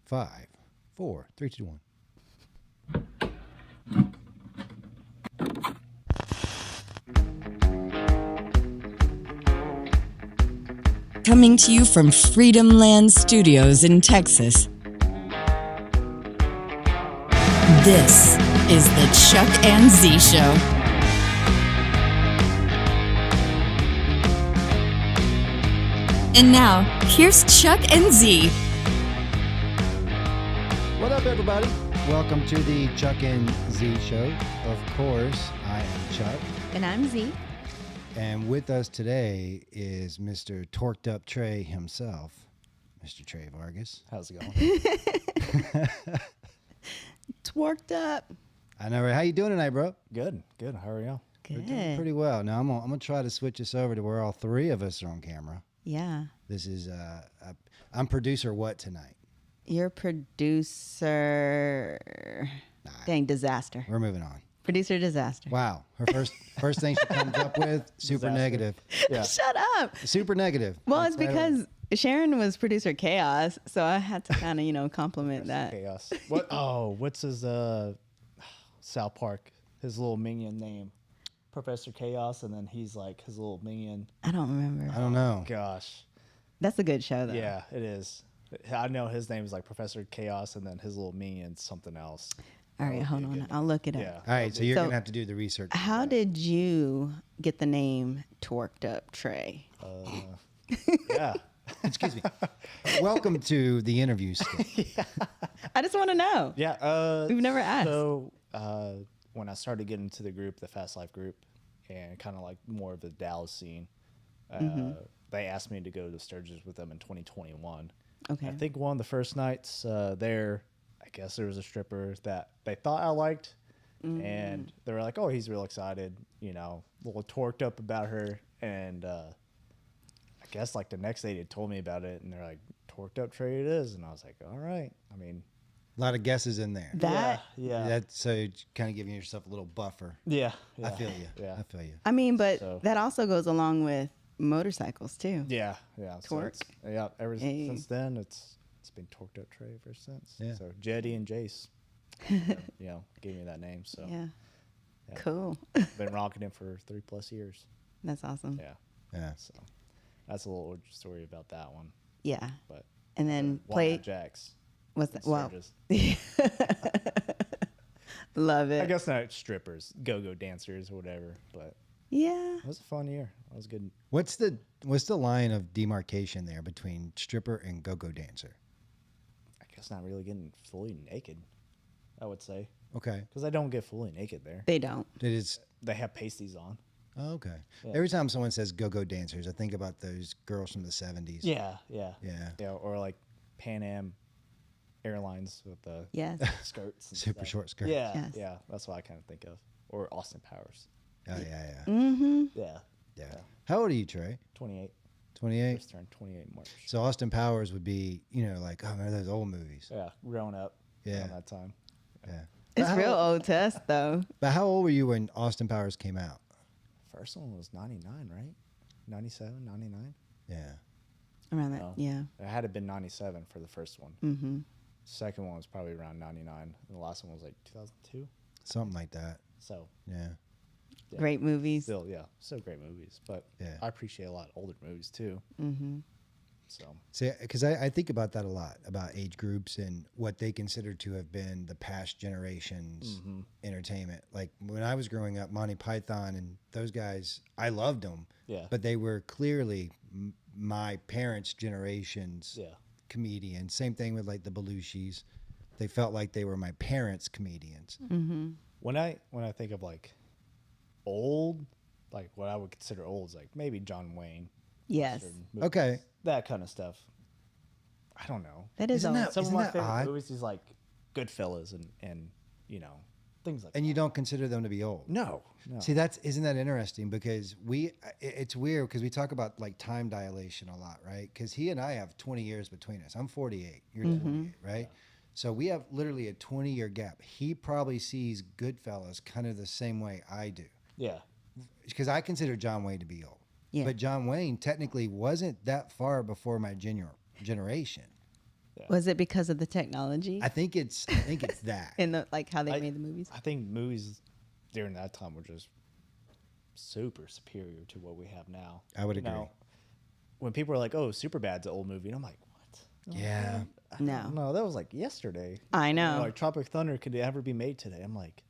5, 4, 3, 2, 1. Coming to you from Freedom Land Studios in Texas. This is the Chuck and Z Show. And now, here's Chuck and Z. What up, everybody? Welcome to the Chuck and Z Show. Of course, I am Chuck. And I'm Z. And with us today is Mr. Torqued Up Trey himself, Mr. Trey Vargas. How's it going? Twerked up. I know, right? How you doing tonight, bro? Good. How are y'all? We're Good. doing pretty well. Now, I'm gonna try to switch this over to where all three of us are on camera. Yeah. This is, I'm producer what tonight? You're producer. Nah, Dang, disaster. we're moving on. Producer disaster. Wow. Her first thing she comes up with, super Disaster. negative. Yeah. Shut up. Super negative. Well, That's it's because Sharon was producer chaos, so I had to kind of, compliment that. Chaos. What? Oh, what's his South Park? His little minion name, Professor Chaos, and then he's like his little minion. I don't remember. I don't know. Gosh. That's a good show, though. Yeah, it is. I know his name is like Professor Chaos, and then his little minion's something else. All right, hold on. I'll look it up. Yeah. All right, so you're So- going to have to do the research. How did you get the name Twerked Up Trey? Yeah. Excuse me. Welcome to the interview skit. I just want to know. Yeah. We've never asked. So when I started getting into the group, the Fast Life group, and kind of like more of the Dallas scene, they asked me to go to Sturgis with them in 2021. Okay. I think one of the first nights there, I guess there was a stripper that they thought I liked, and they were like, "Oh, he's real excited," a little torqued up about her, and I guess like the next day they told me about it, and they're like, "Torqued up Trey it is," and I was like, "All right." I mean, A lot of guesses in there. yeah, That's so kind of giving yourself a little buffer. yeah, I feel you. Yeah. I feel you. I mean, but So- that also goes along with motorcycles, too. Yeah. So Torque. ever Hey. since then, it's been Torqued Up Trey ever since. Yeah. So Jetty and Jace, gave me that name. So Yeah. Yeah. Cool. been rocking it for 3+ years. That's awesome. Yeah. Yeah. So that's a little story about that one. Yeah. But And then Play play. Jacks. What's that? Wow. Sturgis. Love it. I guess not strippers, go-go dancers, or whatever. But Yeah. it was a fun year. It was good. What's the line of demarcation there between stripper and go-go dancer? I guess not really getting fully naked, I would say, Okay. because I don't get fully naked there. They don't. It is. They have pasties on. Oh, okay. Yeah. Every time someone says go-go dancers, I think about those girls from the 70s. Yeah. Yeah. Or like Pan Am Airlines with the Yes. skirts. And Super stuff. short skirts. Yeah, Yes. yeah. That's what I kind of think of. Or Austin Powers. Oh, yeah. Mm-hmm. Yeah. Yeah. How old are you, Trey? 28. 28? Just turned 28 in March. So Austin Powers would be, like, oh, remember those old movies? Yeah, growing up. Yeah. Around that time. Yeah. It's But real how, old to us, though. But how old were you when Austin Powers came out? First one was 99, right? 97, 99? Yeah. Around that. Oh. Yeah. It had to been 97 for the first one. Mm-hmm. Second one was probably around 99. And the last one was like 2002. Something like that. So, Yeah. yeah. Great movies. Still great movies. But Yeah. I appreciate a lot of older movies too. Mm-hmm. So, See, because I think about that a lot, about age groups and what they consider to have been the past generation's entertainment. Like when I was growing up, Monty Python and those guys, I loved them. Yeah. But they were clearly my parents' generation's yeah. comedians. Same thing with like the Belushis. They felt like they were my parents' comedians. Mm-hmm. When I think of like old, like what I would consider old is like maybe John Wayne. Yes. certain movies, Okay. That kind of stuff. I don't know. That is Isn't old. that- Some Isn't of my that favorite odd? movies is like Goodfellas and things like that. And you don't consider them to be old. No. See, isn't that interesting? Because it's weird because we talk about like time dilation a lot, right? Because he and I have 20 years between us. I'm 48. You're 28, right? So we have literally a 20-year gap. He probably sees Goodfellas kind of the same way I do. Yeah. Because I consider John Wayne to be old. Yeah. But John Wayne technically wasn't that far before my generation. Was it because of the technology I think it's that. and the like how they made the movies? I think movies during that time were just super superior to what we have now. I would agree. When people are like, "Oh, Superbad's an old movie," and I'm like, "What?" Yeah. No. That was like yesterday. I know. You know, like Tropic Thunder could ever be made today. I'm like,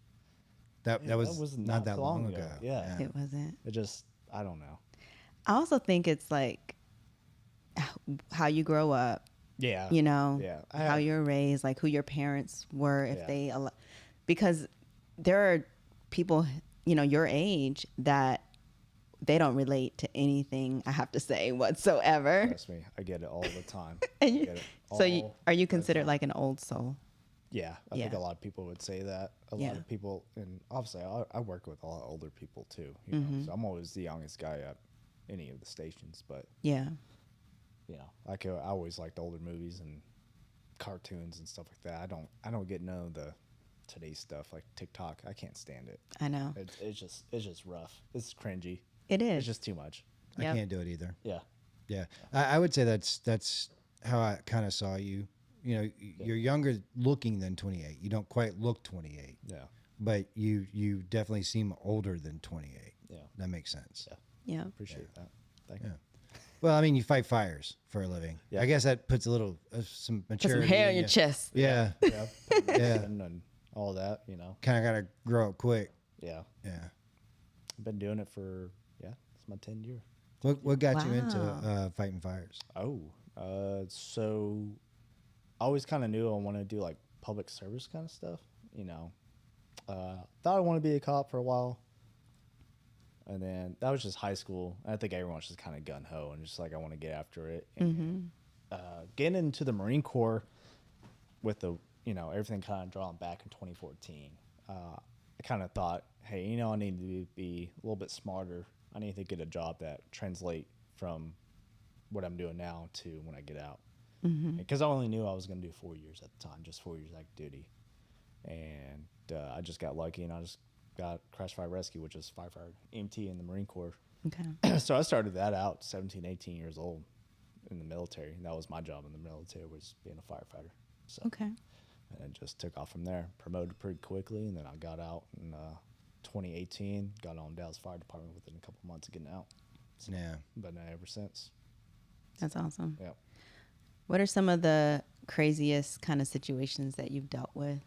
That yeah, was not that long ago. Yeah. It wasn't. It just, I don't know. I also think it's like how you grow up, Yeah. you know, Yeah. how you're raised, like who your parents were, if Yeah. they, because there are people, you know, your age that they don't relate to anything I have to say whatsoever. Trust me, I get it all the time. And you- Get it So are you the considered time. like an old soul? Yeah, I think Yeah. a lot of people would say that. A Yeah. lot of people, and obviously I work with a lot of older people too. You Mm-hmm. know, so I'm always the youngest guy at any of the stations. But Yeah. you know, I always liked older movies and cartoons and stuff like that. I don't get none of the today's stuff like TikTok. I can't stand it. I know. It's just rough. It's cringy. It is. It's just too much. I Yep. can't do it either. Yeah. Yeah. I would say that's how I kind of saw you. You know, you're younger looking than 28. You don't quite look 28, Yeah. but you definitely seem older than 28. Yeah. That makes sense. Yeah. Yeah. Appreciate that. Thank you. Well, I mean, you fight fires for a living. Yeah. I guess that puts a little some Put maturity. some hair in on your you. chest. Yeah. Yeah. Yeah. And all that, you know. Kind of got to grow up quick. Yeah. Yeah. I've been doing it for, it's my 10th year. What got you into Wow. fighting fires? So I always kind of knew I wanted to do like public service kind of stuff, you know. Thought I wanted to be a cop for a while. And then that was just high school. I think everyone's just kind of gun ho and just like, I want to get after it. And, getting into the Marine Corps with the, you know, everything kind of drawn back in 2014. I kind of thought, hey, you know, I need to be a little bit smarter. I need to get a job that translate from what I'm doing now to when I get out. Because I only knew I was going to do 4 years at the time, just 4 years active duty. And I just got lucky and I just got crash fire rescue, which is firefighter EMT in the Marine Corps. Okay. So I started that out 17, 18 years old in the military. And that was my job in the military, was being a firefighter. So, Okay. and it just took off from there. Promoted pretty quickly, and then I got out in 2018. Got on Dallas Fire Department within a couple months of getting out. So, Yeah. but ever since. That's awesome. Yeah. What are some of the craziest kind of situations that you've dealt with?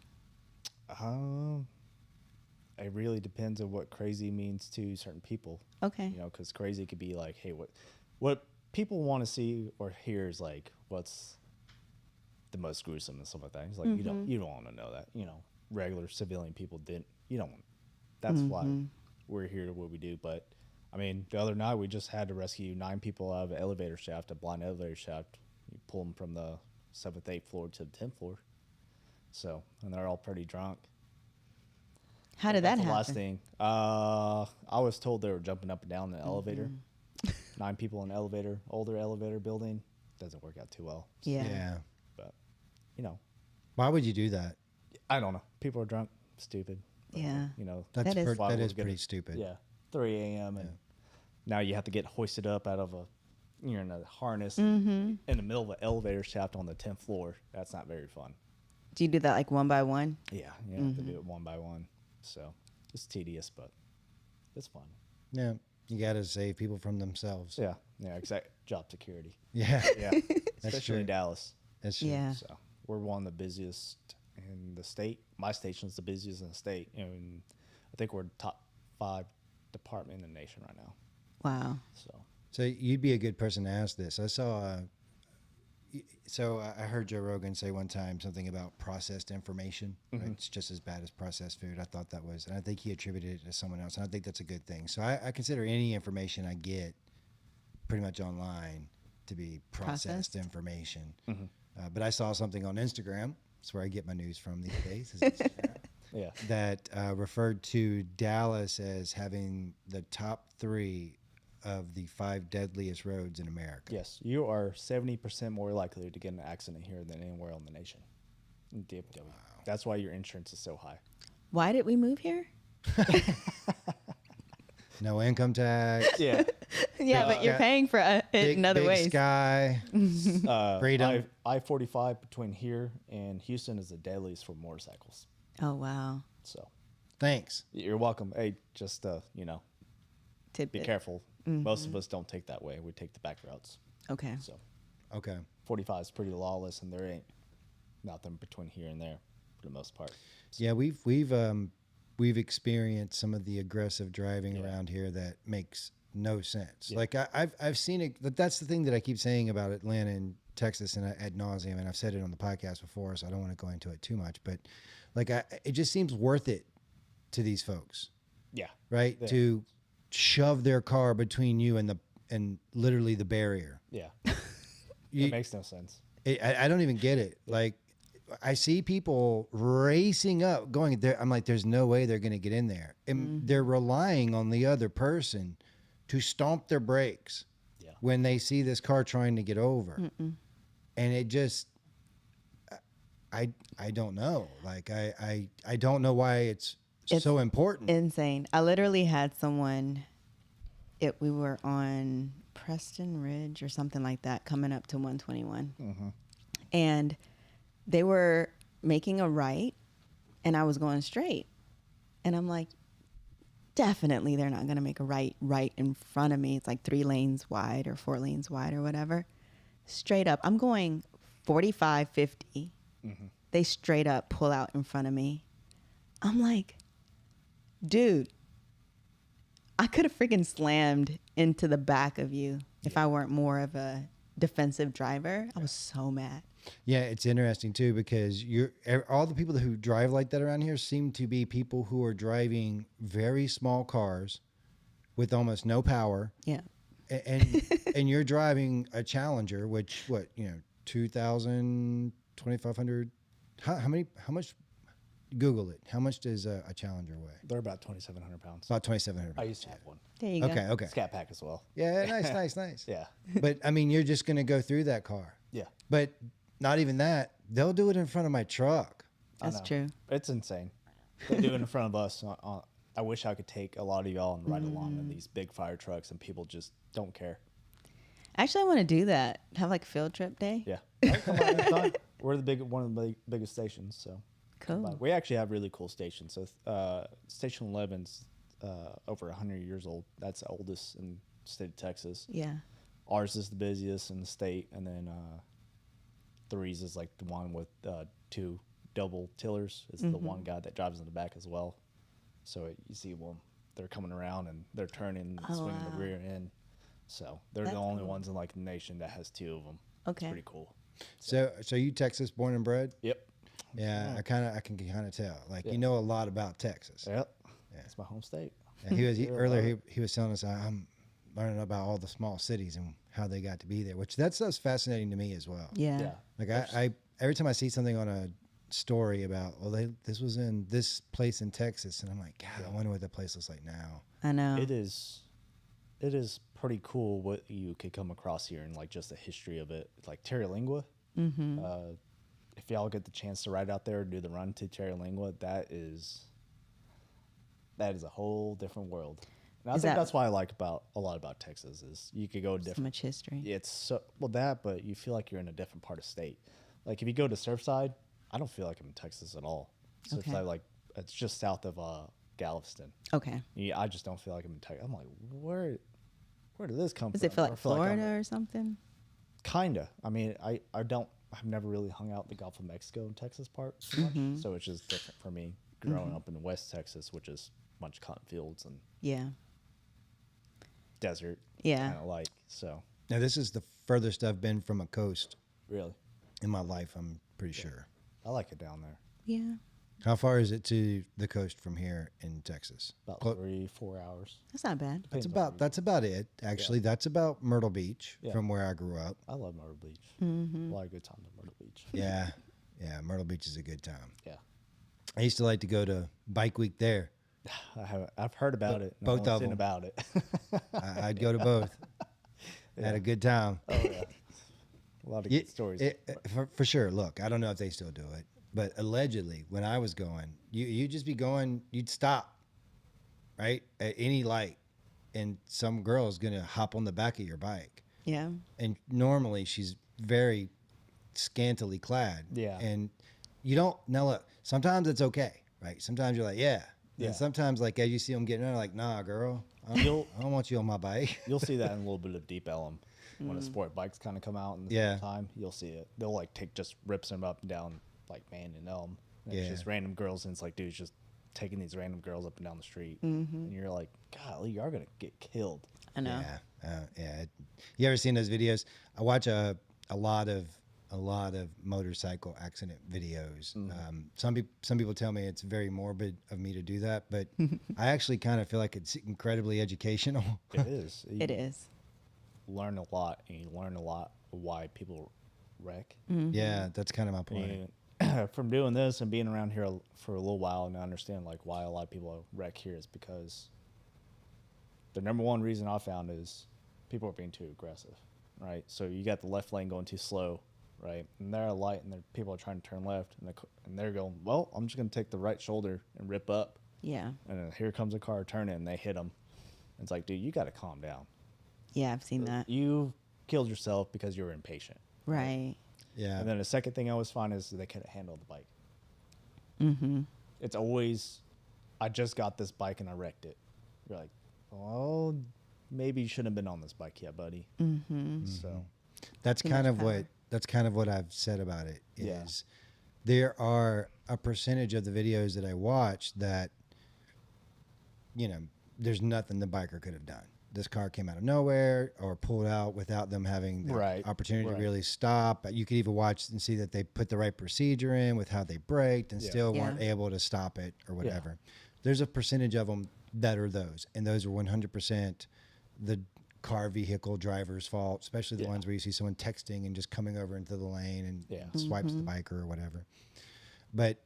It really depends on what crazy means to certain people. Okay. You know, because crazy could be like, hey, what people want to see or hear is like, what's the most gruesome and stuff like that. It's like you don't want to know that. You know, regular civilian people didn't. You don't. That's why we're here to what we do. But I mean, the other night we just had to rescue 9 people out of an elevator shaft, a blind elevator shaft. You pull them from the 7th, 8th floor to the 10th floor. So, and they're all pretty drunk. How did that That's the happen? last thing. I was told they were jumping up and down the elevator. 9 people in the elevator, older elevator building. Doesn't work out too well. Yeah. Yeah. But, you know, Why would you do that? I don't know. People are drunk, stupid. But, Yeah. You know, That's That is- why that we're is getting- pretty stupid. Yeah. 3 a.m. and now you have to get hoisted up out of you're in a harness in the middle of an elevator shaft on the 10th floor. That's not very fun. Do you do that like one by one? Yeah. You have to do it one by one. So it's tedious, but it's fun. Yeah. You got to save people from themselves. Yeah. Yeah. Exact job security. Yeah. Yeah. Especially true. in Dallas. That's true. Yeah. So we're one of the busiest in the state. My station's the busiest in the state. And I think we're top 5 department in the nation right now. Wow. So you'd be a good person to ask this. I saw, I heard Joe Rogan say one time something about processed information. Right? It's just as bad as processed food. I thought that was, and I think he attributed it to someone else. And I think that's a good thing. So I consider any information I get pretty much online to be processed information. But I saw something on Instagram. That's where I get my news from these days. Is Instagram. Yeah. That referred to Dallas as having the top 3 of the 5 deadliest roads in America. Yes. You are 70% more likely to get in an accident here than anywhere in the nation. In DFW. Wow. That's why your insurance is so high. Why did we move here? No income tax. Yeah. Yeah, but you're paying for it in other big ways. sky, freedom. I-45 between here and Houston is the deadliest for motorcycles. Oh, wow. So Thanks. you're welcome. Hey, just be Tidbit. careful. Most of us don't take that way. We take the back routes. Okay. So Okay. 45 is pretty lawless, and there ain't nothing between here and there for the most part. So, Yeah, we've experienced some of the aggressive driving around here that makes no sense. Like I've seen it. But that's the thing that I keep saying about Atlanta and Texas, and ad nauseum. And I've said it on the podcast before, so I don't want to go into it too much. But like, it just seems worth it to these folks, yeah. right? Yeah. To shove their car between you and literally the barrier. Yeah. You- It makes no sense. I don't even get it. Like, I see people racing up, going there. I'm like, there's no way they're going to get in there. And they're relying on the other person to stomp their brakes when they see this car trying to get over. And it just, I don't know. Like, I don't know why it's so important. Insane. I literally had someone, we were on Preston Ridge or something like that, coming up to 121. And they were making a right, and I was going straight. And I'm like, definitely they're not going to make a right in front of me. It's like 3 lanes wide or 4 lanes wide or whatever. Straight up. I'm going 45, 50. They straight up pull out in front of me. I'm like, dude, I could have freaking slammed into the back of you if I weren't more of a defensive driver. I was so mad. Yeah, it's interesting too, because all the people who drive like that around here seem to be people who are driving very small cars with almost no power. Yeah. And you're driving a Challenger, which 2,000, 2,500. How much? Google it. How much does a Challenger weigh? They're about 2,700 pounds. About 2,700. I used to have one. There you go. Okay. Scat Pack as well. Yeah, nice. Yeah. But I mean, you're just gonna go through that car. Yeah. But not even that. They'll do it in front of my truck. That's know. true. It's insane. They do it in front of us. I wish I could take a lot of y'all and ride along in these big fire trucks, and people just don't care. Actually, I want to do that. Have like a field trip day. Yeah. Come on, anytime. We're one of the biggest stations, so. Cool. We actually have really cool stations. So Station 11's over 100 years old. That's the oldest in the state of Texas. Yeah. Ours is the busiest in the state, and then Threes is like the one with 2 double tillers. It's the one guy that drives in the back as well. So you see them, they're coming around and they're turning and swinging the rear end. So they're the only ones in like the nation that has 2 of them. Okay. It's pretty cool. So you Texas born and bred? Yep. Yeah, I can kind of tell. Like, you know a lot about Texas. Yep. Yeah. It's my home state. And earlier he was telling us, I'm learning about all the small cities and how they got to be there, which that's fascinating to me as well. Yeah. Yeah. Like I every time I see something on a story about, this was in this place in Texas, and I'm like, God, I wonder what that place looks like now. I know. It is pretty cool what you could come across here and like just the history of it. Like Terralingua. If y'all get the chance to ride out there and do the run to Terralingua, that is a whole different world. And I think that's why I like a lot about Texas is you could go different. So much history. It's so but you feel like you're in a different part of state. Like if you go to Surfside, I don't feel like I'm in Texas at all. Okay. Surfside, like it's just south of Galveston. Okay. Yeah, I just don't feel like I'm in Texas. I'm like, where did this come Does from? it feel Or like feel Florida I'm- or something? Kinda. I mean, I've never really hung out the Gulf of Mexico and Texas part too much, so it's just different for me growing up in West Texas, which is a bunch of cotton fields and Yeah. desert. Yeah. Kind of like so. Now, this is the furthest I've been from a coast Really, in my life, I'm pretty sure. I like it down there. Yeah. How far is it to the coast from here in Texas? About Clo- 3-4 hours. That's not bad. That's Depends on about it. Actually, that's about Myrtle Beach Yeah. from where I grew up. I love Myrtle Beach. A lot of good times at Myrtle Beach. Yeah, Myrtle Beach is a good time. Yeah, I used to like to go to Bike Week there. I've heard about it. and both I've only of seen them. about it. I'd go to both. Had a good time. Oh yeah, a lot of good stories. For sure. Look, I don't know if they still do it, but allegedly, when I was going, you'd just be going, you'd stop, right, at any light, and some girl's gonna hop on the back of your bike. Yeah. And normally she's very scantily clad. Yeah. And you don't now look, sometimes it's okay, right? Sometimes you're like, yeah. Yeah. And sometimes like as you see them getting there, like, nah, girl, I don't want you on my bike. You'll see that in a little bit of Deep Ellum when the sport bikes kind of come out in the Yeah. same time. You'll see it. They'll like take just rips them up and down like man and Elm. And Yeah. It's just random girls, and it's like dudes just taking these random girls up and down the street, and you're like, golly, you are gonna get killed. I know. Yeah. You ever seen those videos? I watch a lot of motorcycle accident videos. Some people tell me it's very morbid of me to do that, but I actually kind of feel like it's incredibly educational. It is. It is. Learn a lot, and you learn a lot of why people wreck. Yeah, that's kind of my point. And from doing this and being around here for a little while, and I understand like why a lot of people wreck here is because the number one reason I found is people are being too aggressive, right? So you got the left lane going too slow, right? And they're at a light, and people are trying to turn left, and they're going, well, I'm just going to take the right shoulder and rip up. Yeah. And then here comes a car turning, and they hit them. It's like, dude, you got to calm down. Yeah, I've seen that. You killed yourself because you were impatient. Right. Yeah. And then the second thing I always find is they couldn't handle the bike. Mm-hmm. It's always, I just got this bike and I wrecked it. You're like, well, maybe you shouldn't have been on this bike yet, buddy. Mm-hmm. So That's Too kind much of power. what I've said about it is Yeah. there are a percentage of the videos that I watch that, there's nothing the biker could have done. This car came out of nowhere or pulled out without them having the Right, opportunity right. to really stop. You could even watch and see that they put the right procedure in with how they braked and Yeah. still Yeah. weren't able to stop it or whatever. There's a percentage of them that are those, and those are 100% the car vehicle driver's fault, especially the Yeah. ones where you see someone texting and just coming over into the lane and Yeah. swipes the biker or whatever. But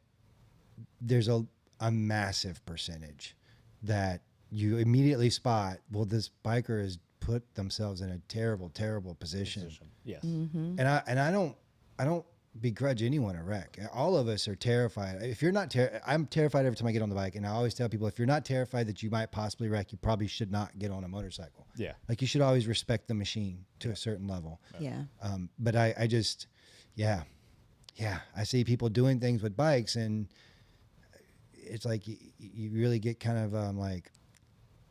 there's a massive percentage that you immediately spot, well, this biker has put themselves in a terrible, terrible position. Yes. Mm-hmm. And I don't begrudge anyone a wreck. All of us are terrified. If you're not I'm terrified every time I get on the bike, and I always tell people, if you're not terrified that you might possibly wreck, you probably should not get on a motorcycle. Yeah. Like, you should always respect the machine to a certain level. Yeah. But I just, yeah, I see people doing things with bikes, and it's like you really get kind of like,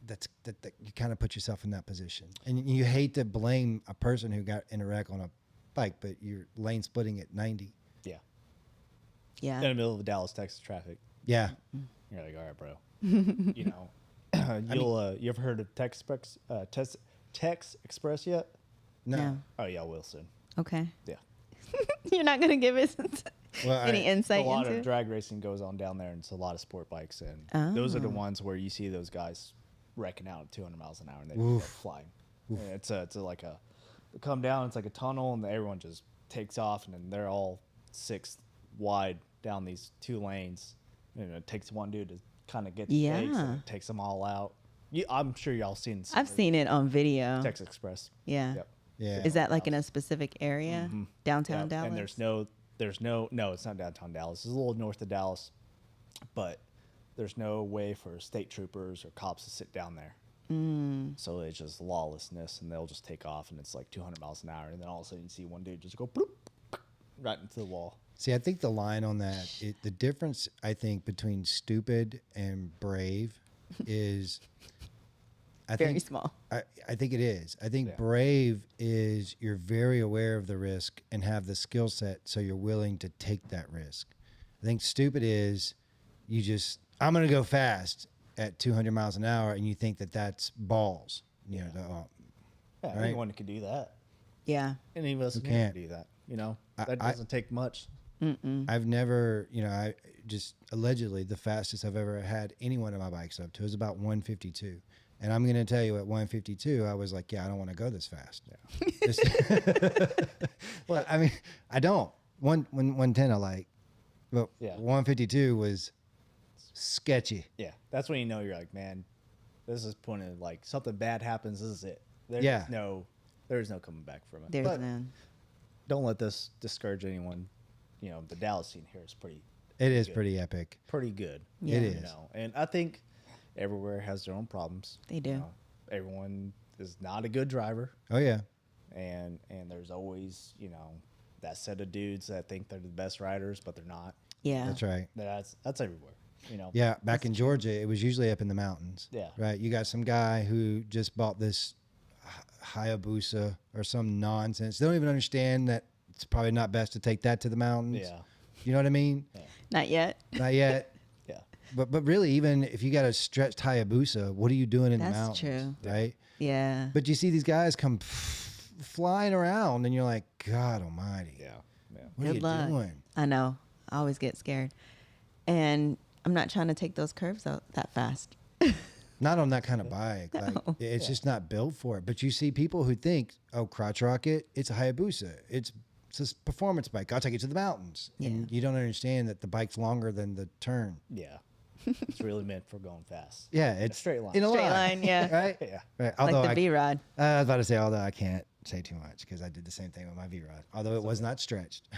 that you kind of put yourself in that position, and you hate to blame a person who got in a wreck on a bike, but you're lane splitting at 90. Yeah. Yeah. In the middle of the Dallas, Texas traffic. Yeah, You're like, all right, bro. You ever heard of Tex Express yet? no. No. Oh yeah, Wilson. Okay. Yeah. You're not gonna give us Well, any insight A lot into of drag racing goes on down there, and it's a lot of sport bikes, and those are the Oh. ones where you see those guys wrecking out at 200 miles an hour, and they just go flying. And it's like a they come down. It's like a tunnel, and everyone just takes off, and then they're all 6 wide down these 2 lanes. And it takes one dude to kind of get the brakes, and it takes them all out. I'm sure y'all seen. I've seen it on video. Tex Express. Yeah. Yep. Yeah. Is that like in a specific area? Downtown Yep. Dallas? And no, it's not downtown Dallas. It's a little north of Dallas, but there's no way for state troopers or cops to sit down there. So it's just lawlessness, and they'll just take off, and it's like 200 miles an hour, and then all of a sudden you see one dude just go bloop, right into the wall. See, I think the line on that, the difference, I think, between stupid and brave is, Very small. I think it is. I think Yeah. brave is you're very aware of the risk and have the skill set, so you're willing to take that risk. I think stupid is I'm going to go fast at 200 miles an hour, and you think that that's balls. Yeah, Right. anyone can do that. Yeah. Any of us can't. can do that. That doesn't take much. I've never, I just allegedly the fastest I've ever had any one of my bikes up to is about 152. And I'm going to tell you, at 152, I was like, yeah, I don't want to go this fast. Yeah. Well, I mean, I don't. 110 I like, but Yeah. 152 was sketchy. Yeah, that's when you know you're like, man, this is pointed like something bad happens. This is it. There's Yeah. no coming back from it. There's But none. don't let this discourage anyone. The Dallas scene here is pretty It is good. pretty epic. pretty good. Yeah. It is. And I think everywhere has their own problems. They do. everyone is not a good driver, Oh yeah. and there's always that set of dudes that think they're the best riders, but they're not. Yeah. That's right. That's everywhere. Yeah, back in Georgia, it was usually up in the mountains. Yeah. Right. You got some guy who just bought this Hayabusa or some nonsense. They don't even understand that it's probably not best to take that to the mountains. Yeah. You know what I mean? Yeah. Not yet. Not yet. Yeah. But really, even if you got a stretched Hayabusa, what are you doing in the That's mountains? true. Right. Yeah. But you see these guys come flying around, and you're like, God Almighty. Yeah. What are you Good luck. doing? I know. I always get scared. And I'm not trying to take those curves out that fast. Not on that kind of bike. Like it's just not built for it. But you see people who think, oh, crotch rocket, it's a Hayabusa. It's a performance bike. I'll take it to the mountains. Yeah. And you don't understand that the bike's longer than the turn. Yeah. It's really meant for going fast. Yeah, it's straight line. In a Straight line, yeah. Right? Yeah. Right. Like Although the V-Rod. I was about to say, although I can't say too much because I did the same thing with my V-Rod. Although it was not stretched.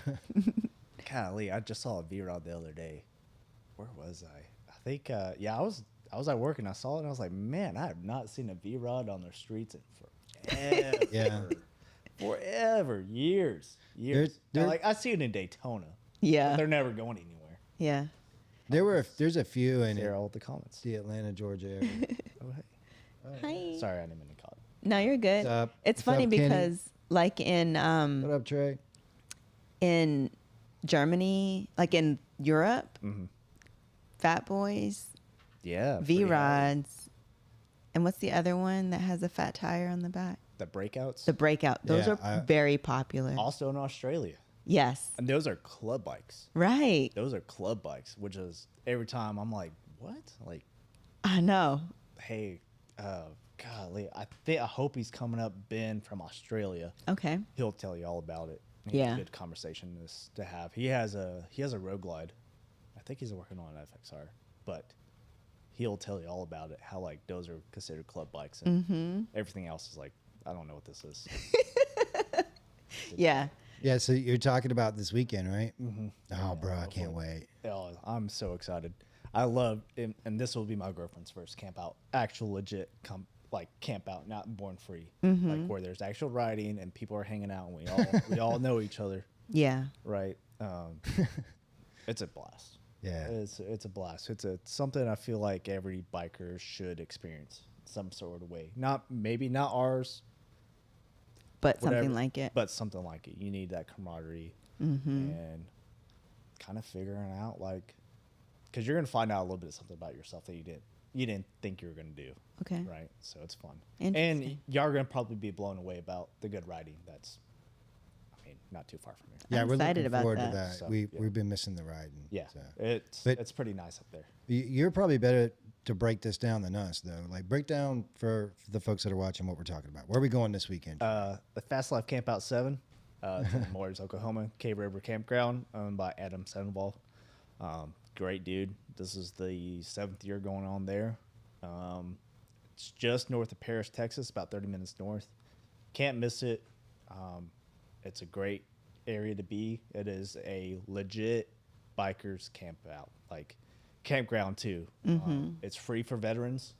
Golly, I just saw a V-Rod the other day. Where was I? I think, I was at work and I saw it and I was like, man, I have not seen a V-Rod on the streets in forever. Yeah. Forever. Years. They're- Like, I see it in Daytona. Yeah. But they're never going anywhere. Yeah. There's a few in They're all the comments. the Atlanta, Georgia area. Oh, hey. Hi. Sorry, I didn't mean to call it. No, you're good. What's up? It's What's funny up, Kenny? because like What up, Trey? in Germany, like in Europe, Fat Boys, Yeah. pretty hard. V-Rods, and what's the other one that has a fat tire on the back? The breakouts. The Breakout. Those Yeah, are very popular. Also in Australia. Yes. And those are club bikes. Right. Those are club bikes, which is every time I'm like, what? Like, I know. hey, golly, I hope he's coming up, Ben from Australia. Okay. He'll tell you all about it. He's Yeah. a good conversation to have. He has a Road Glide. I think he's working on an FXR, but he'll tell you all about it. How like those are considered club bikes, and everything else is like, I don't know what this is. Yeah. Yeah, so you're talking about this weekend, right? Mm-hmm. Oh, bro, I can't wait. Oh, I'm so excited. I love, and this will be my girlfriend's first camp out, actual legit camp out, not born free, like where there's actual riding and people are hanging out and we all know each other, Yeah. right? It's a blast. Yeah. It's a blast. It's something I feel like every biker should experience some sort of way. Maybe not ours, But whatever, something like it. but something like it. You need that camaraderie and kind of figuring out like, because you're gonna find out a little bit of something about yourself that you didn't think you were gonna do. Okay. Right. So it's fun, Interesting. and y'all are gonna probably be blown away about the good riding. That's, I mean, not too far from here. Yeah, I'm we're excited looking about forward that. to that. So, We've yeah. been missing the riding. Yeah, so. it's But- pretty nice up there. You're probably better to break this down than us, though. Like, break down for the folks that are watching what we're talking about. Where are we going this weekend? The Fast Life Camp Out 7, it's in Moores, Oklahoma, Cave River Campground, owned by Adam Sandoval. Great dude. This is the 7th year going on there. It's just north of Paris, Texas, about 30 minutes north. Can't miss it. It's a great area to be. It is a legit bikers camp out, like campground too. It's free for veterans.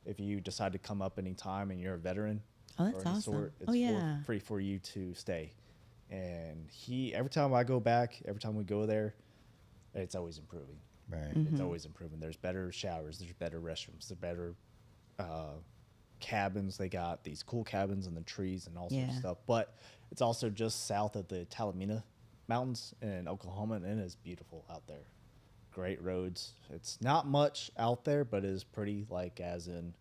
If you decide to come up anytime and you're a veteran, Oh, that's or any awesome. it's Oh, yeah. free for you to stay. And every time I go back, every time we go there, it's always improving. right. It's always improving. There's better showers. There's better restrooms. There's better cabins. They got these cool cabins in the trees and all sorts of Yeah. stuff. But it's also just south of the Talamina Mountains in Oklahoma, and it is beautiful out there. Great roads. It's not much out there, but it is pretty, like, as in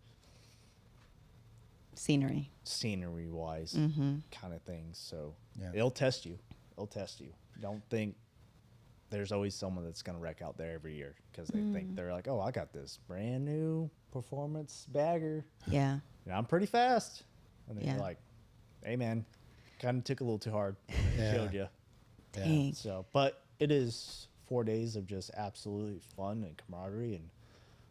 Scenery. scenery wise kind of things. So Yeah. it'll test you. It'll test you. Don't think there's always someone that's going to wreck out there every year because they think they're like, oh, I got this brand new performance bagger. Yeah. And I'm pretty fast. And then Yeah. you're like, hey, man, kind of took a little too hard. Yeah. Killed you. Dang. So, but it is 4 days of just absolutely fun and camaraderie and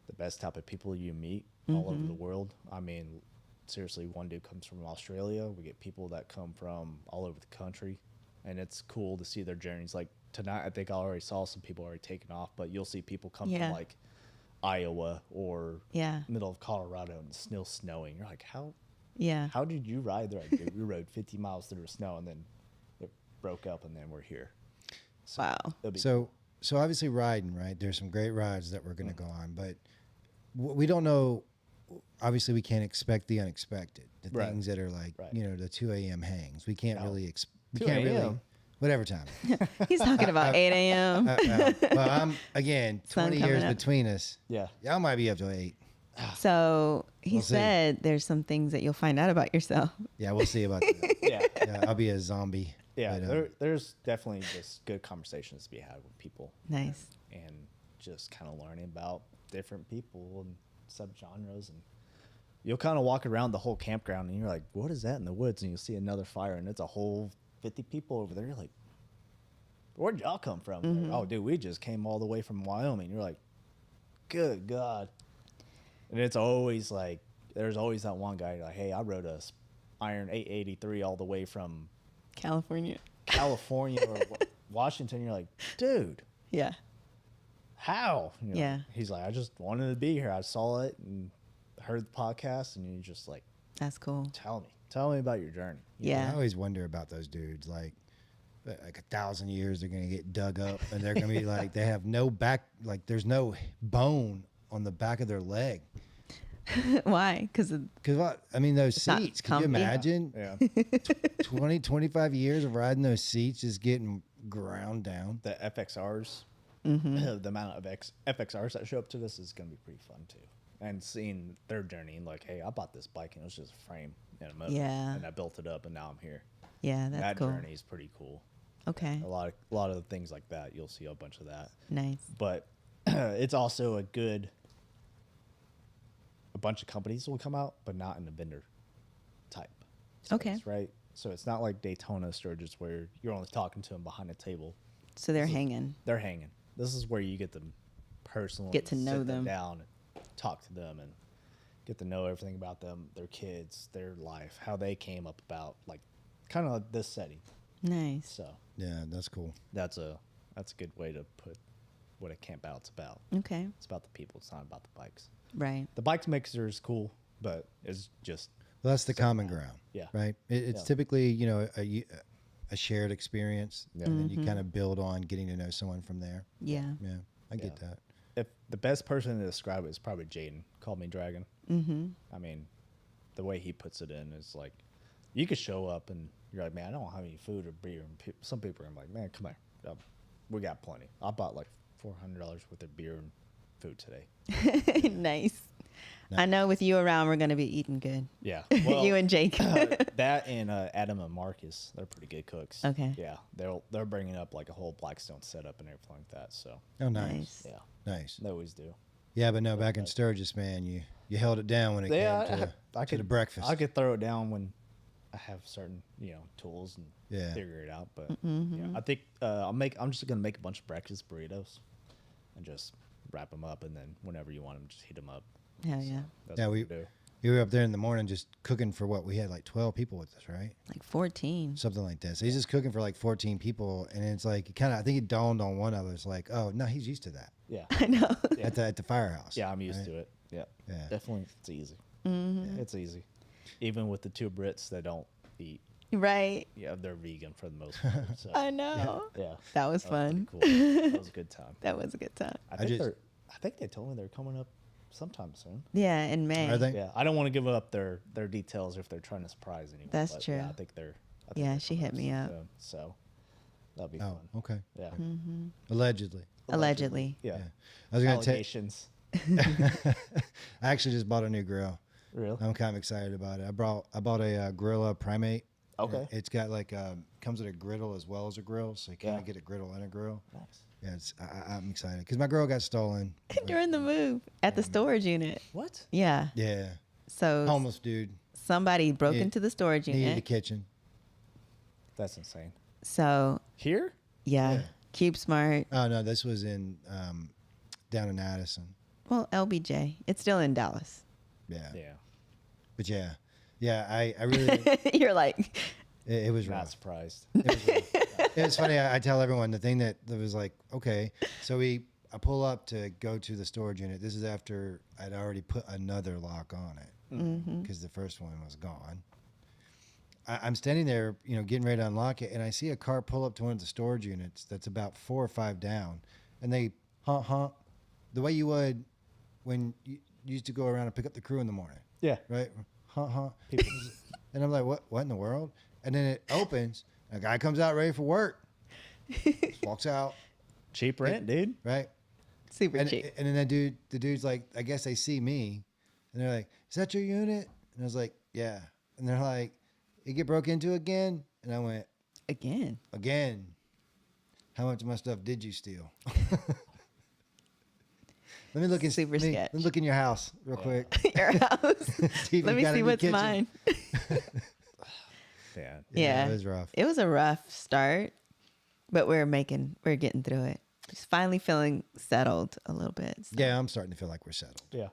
the best type of people you meet all over the world. I mean, seriously, one dude comes from Australia. We get people that come from all over the country, and it's cool to see their journeys. Like tonight, I think I already saw some people already taking off, but you'll see people come Yeah. from like Iowa or Yeah. middle of Colorado and still snowing. You're like, how Yeah. did you ride there? Like, we rode 50 miles through the snow and then it broke up and then we're here. So Wow. it'll be So obviously riding, right? There's some great rides that we're going to go on, but we don't know. Obviously, we can't expect the unexpected, the Right. things that are like, Right. you know, the 2 a.m. hangs. We can't No. really, we 2 can't really, a.m.? whatever time. He's talking about 8 a.m. Well, I'm, again, Sun 20 coming years up. between us. Yeah. Y'all might be up to 8. So he We'll see. said there's some things that you'll find out about yourself. Yeah, we'll see about that. Yeah. Yeah, I'll be a zombie. Yeah. but, There's definitely just good conversations to be had with people. Nice. And just kind of learning about different people and subgenres. And you'll kind of walk around the whole campground and you're like, what is that in the woods? And you'll see another fire and it's a whole 50 people over there. You're like, where'd y'all come from? Like, oh, dude, we just came all the way from Wyoming. You're like, good God. And it's always like, there's always that one guy like, hey, I rode a Iron 883 all the way from California. California or Washington. You're like, dude, Yeah. how? You know, Yeah. He's like, I just wanted to be here. I saw it and heard the podcast, and you're just like, That's cool. tell me about your journey. Yeah. I always wonder about those dudes. Like 1,000 years, they're going to get dug up and they're going to be like, they have no back, like there's no bone on the back of their leg. Why? Because Because, I mean, those not seats, can you comfy. imagine Yeah. 20, 25 years of riding those seats just getting ground down? The FXRs, the amount of FXRs that show up to this is going to be pretty fun too. And seeing their journey and like, hey, I bought this bike and it was just a frame and a motor. Yeah. And I built it up and now I'm here. yeah, that's that cool. journey is pretty cool. Okay. A lot of the things like that, you'll see a bunch of that. Nice. But it's also a bunch of companies will come out, but not in the vendor type Okay. space, right? So it's not like Daytona Sturgis where you're only talking to them behind a table. So they're hanging. They're hanging. This is where you get to personally Get to know sit them. down and talk to them and get to know everything about them, their kids, their life, how they came up about, like kind of this setting. Nice. So Yeah, that's cool. that's a good way to put what a camp out's about. Okay. It's about the people. It's not about the bikes. Right. The bike mixer is cool, but it's just Well, that's the common ground. Yeah. Right? It's Yeah. typically, you know, a shared experience. Yeah. And then you kind of build on getting to know someone from there. Yeah. Yeah, I get Yeah. that. if the best person to describe it is probably Jaden. Call me Dragon. Mm-hmm. I mean, the way he puts it in is like, you could show up and you're like, man, I don't have any food or beer. And some people are like, man, come here, we got plenty. I bought like $400 worth of beer and food today. Nice. I know with you around, we're going to be eating good. Yeah, well, You and Jake. that and Adam and Marcus, they're pretty good cooks. Okay. Yeah, they're bringing up like a whole Blackstone setup and everything like that. So Oh, nice. Nice. yeah, Nice. they always do. Yeah, but no, back in Sturgis, man, you held it down when it came to the breakfast. I could throw it down when I have certain tools and Yeah. figure it out. But yeah, I think I'm just gonna make a bunch of breakfast burritos and just wrap them up, and then whenever you want them, just heat them up. Hell yeah. That's Yeah, what we do. were up there in the morning just cooking for what we had like 12 people with us, right? Like 14. Something like that. So he's just cooking for like 14 people, and it's like I think it dawned on one of us, like, oh no, he's used to that Yeah, I know. at the firehouse. yeah, I'm used right? to it. Yeah, Yeah. definitely, it's easy. It's easy, even with the two Brits that don't eat. Right. Yeah, they're vegan for the most part. So I know. yeah, That was fun. pretty cool. That was a good time. That was a good time. I think they told me they're coming up sometime soon. Yeah, in May. Are they? Yeah, I don't want to give up their details if they're trying to surprise anyone. That's but true. Yeah, I think they're. Yeah, she hit me up. So that'll be Oh, fun. okay. Yeah. Allegedly. Allegedly. Yeah. Yeah. I was gonna take. Allegations. I actually just bought a new grill. Really? I'm kind of excited about it. I bought a Gorilla Primate. Okay. It's got like comes with a griddle as well as a grill, so you kind of Yeah. get a griddle and a grill. Nice. Yeah, I'm excited because my grill got stolen. During the move at the storage unit. What? Yeah. Yeah, So homeless dude somebody broke Yeah. into the storage needed the unit. kitchen. That's insane. So Here? yeah, Yeah. Cube Smart. Oh no, this was in down in Addison. Well, LBJ. It's still in Dallas. Yeah, Yeah. but yeah. I really You're like, it was Not rough. surprised. It was funny. I tell everyone the thing that was like, okay, so I pull up to go to the storage unit. This is after I'd already put another lock on it because the first one was gone. I'm standing there, getting ready to unlock it, and I see a car pull up to one of the storage units that's about 4 or 5 down, and they honk the way you would when you used to go around and pick up the crew in the morning. Yeah. Right? Honk. And I'm like, what in the world? And then it opens, and a guy comes out ready for work. Just walks out. Cheap rent, dude. Right? Super cheap. And then the dude's like, I guess they see me, and they're like, "Is that your unit?" And I was like, "Yeah." And they're like, "It get broke into again?" And I went, Again. How much of my stuff did you steal? Let me look Super sketch. Let me look in your house real quick. Your house. See if Let you me got see any what's kitchen. mine. Yeah. It was rough. It was a rough start, but we're getting through it. Just finally feeling settled a little bit. So. Yeah, I'm starting to feel like we're settled. Yeah.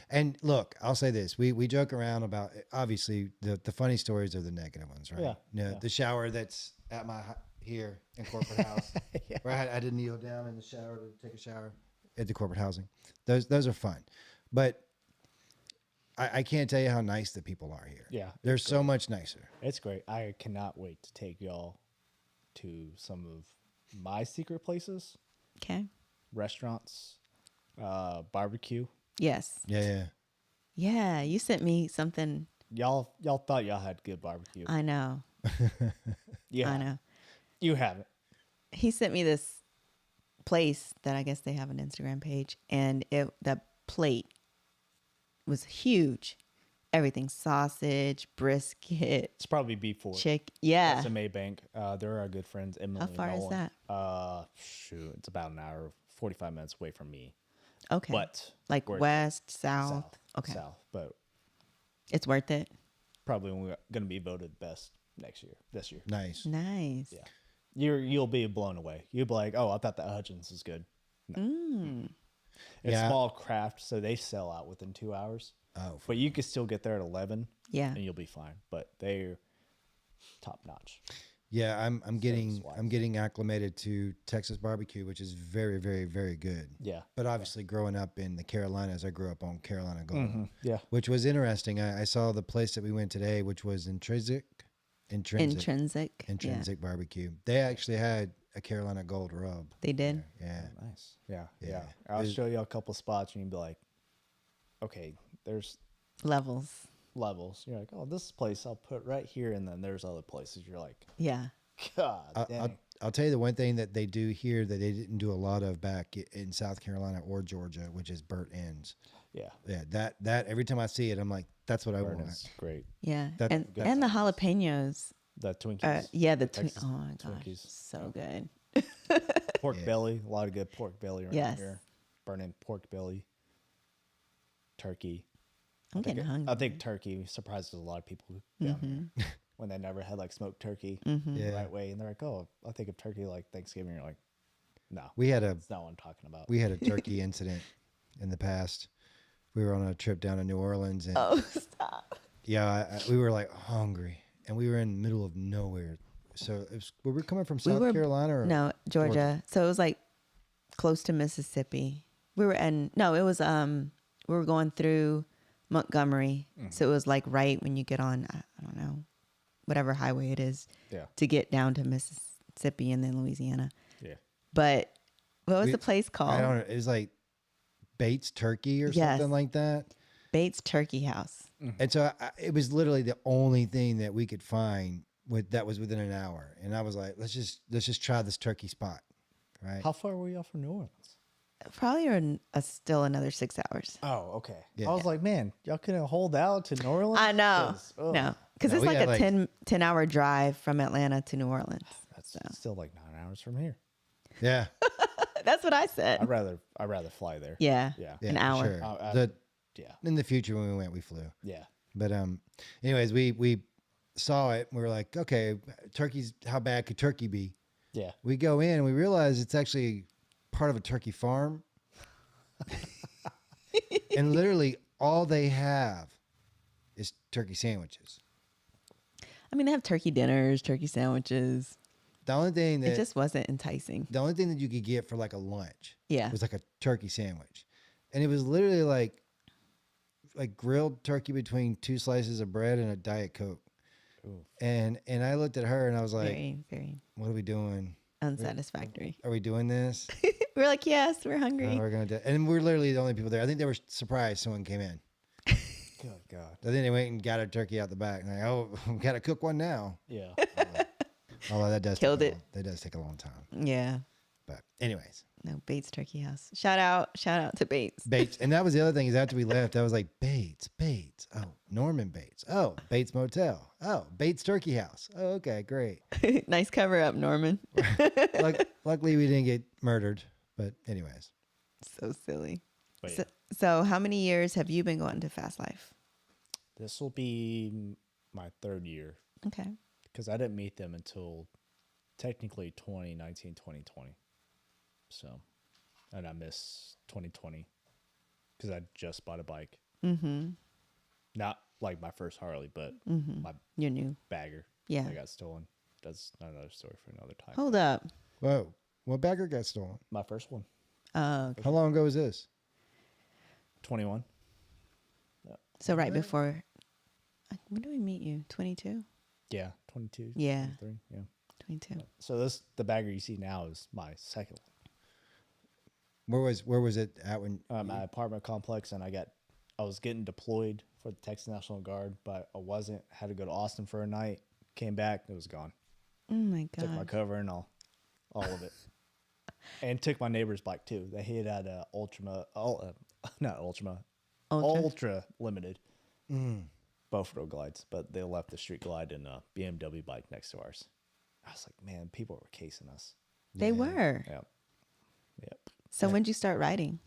And look, I'll say this: we joke around about obviously the funny stories are the negative ones, right? Yeah. The shower that's at my here in corporate house, where I had to kneel down in the shower to take a shower at the corporate housing. Those are fun, but I can't tell you how nice the people are here. Yeah, they're so much nicer. It's great. I cannot wait to take y'all to some of my secret places, Okay. restaurants, barbecue. Yes. Yeah. Yeah. You sent me something. Y'all thought y'all had good barbecue. I know. Yeah, I know. You haven't. He sent me this place that I guess they have an Instagram page, and the plate was huge. Everything: sausage, brisket, It's probably B4. chick. Yeah. That's a Maybank. They're our good friends, Emily. How far and is Nolan. that? Shoot, it's about an hour, 45 minutes away from me. Okay. But like we're west, south. Okay. South, but It's worth it. probably going to be voted best this year. Nice. Nice. Yeah. You'll be blown away. You'll be like, oh, I thought the Hutchins was good. No. It's Yeah. small craft, so they sell out within 2 hours. Oh, But you can still get there at 11, Yeah. and you'll be fine. But they're top notch. yeah. I'm getting Service-wise. acclimated to Texas barbecue, which is very, very, very good. Yeah. But obviously, growing up in the Carolinas, I grew up on Carolina Gold, Yeah. which was interesting. I saw the place that we went today, which was Intrinsic Barbecue. They actually had a Carolina Gold rub. They did. Yeah. Nice. Yeah. Yeah. I'll show you a couple spots, and you'll be like, okay, there's Levels. levels. You're like, oh, this place I'll put right here, and then there's other places. You're like, Yeah. God dang. I'll tell you the one thing that they do here that they didn't do a lot of back in South Carolina or Georgia, which is burnt ends. Yeah. Yeah, that every time I see it, I'm like, that's what I Burn want. is great. Yeah. That- and good the jalapenos. The Twinkies. Yeah, the Texas oh my gosh, Twinkies. so good. Pork belly. A lot of good pork belly around Yes. here. Burning pork belly. Turkey. I'm getting hungry. I think turkey surprises a lot of people down here when they never had like smoked turkey Mm-hmm. the Yeah. right way, and they're like, "Oh, I think of turkey like Thanksgiving." You're like, "No, We had that's not what I'm talking about." a turkey incident in the past. We were on a trip down to New Orleans, and Oh, stop. yeah, we were like hungry, and we were in the middle of nowhere. So were we coming from South Carolina or No, Georgia. So it was like close to Mississippi. We were we were going through Montgomery. So it was like right when you get on, I don't know, whatever highway it is Yeah. to get down to Mississippi and then Louisiana. Yeah. But what was We- the place I called? don't know. It was like Bates Turkey or Yes. something like that. Bates Turkey House. And so it was literally the only thing that we could find that was within an hour. And I was like, let's just try this turkey spot, right? How far were y'all from New Orleans? Probably still another 6 hours. Oh, okay. Yeah. I was like, man, y'all couldn't hold out to New Orleans. I know. ugh, No, because No, it's we like had a like- 10-hour drive from Atlanta to New Orleans. That's still like 9 hours from here. Yeah. That's what I said. I'd rather fly there. Yeah. Yeah. Yeah, An for hour. sure. Yeah. In the future when we went, we flew. Yeah. But anyways, we saw it. And we were like, okay, how bad could turkey be? Yeah. We go in and we realize it's actually part of a turkey farm. And literally all they have is turkey sandwiches. I mean, they have turkey dinners, turkey sandwiches. The only thing It that just wasn't enticing. the only thing that you could get for like a lunch Yeah. was like a turkey sandwich, and it was literally like grilled turkey between 2 slices of bread and a Diet Coke. Ooh. And I looked at her and I was like, Very, very "What are we doing? unsatisfactory. Are we doing this? We're like, yes, we're hungry. We're gonna do." And we're literally the only people there. I think they were surprised someone came in. Good God. I think they went and got a turkey out the back. And like, oh, we gotta cook one now. Yeah. Although that does Killed take it. That does take a long time. Yeah. But anyways, No, Bates Turkey House. Shout out to Bates. Bates. And that was the other thing is after we left, I was like, Bates. Oh, Norman Bates. Oh, Bates Motel. Oh, Bates Turkey House. Oh, okay, great. Nice cover up, Norman. Luckily, we didn't get murdered. But anyways, So silly. But So, so how many years have you been going to Fast Life? this will be my 3rd year Okay. because I didn't meet them until technically 2019, 2020. So, and I missed 2020 because I just bought a bike. Mm-hmm. Not like my first Harley, but my You're new. bagger. Yeah. That got stolen. That's another story for another time. Hold up. whoa, what bagger got stolen? My first one, Oh, How long ago was this? 21. so right before. When did we meet you? 22? Yeah, 22. Yeah. 23, yeah. 22. So the bagger you see now is my second Where was it at when? one. My apartment complex, and I was getting deployed for the Texas National Guard, but I wasn't. Had to go to Austin for a night. Came back, it was gone. Oh my Took my God. cover and all of it, and took my neighbor's bike too. They hit at not Ultra Limited. Both road glides, but they left the street glide and a BMW bike next to ours. I was like, man, people were casing us. They were. Yep. Yep. So when'd you start riding?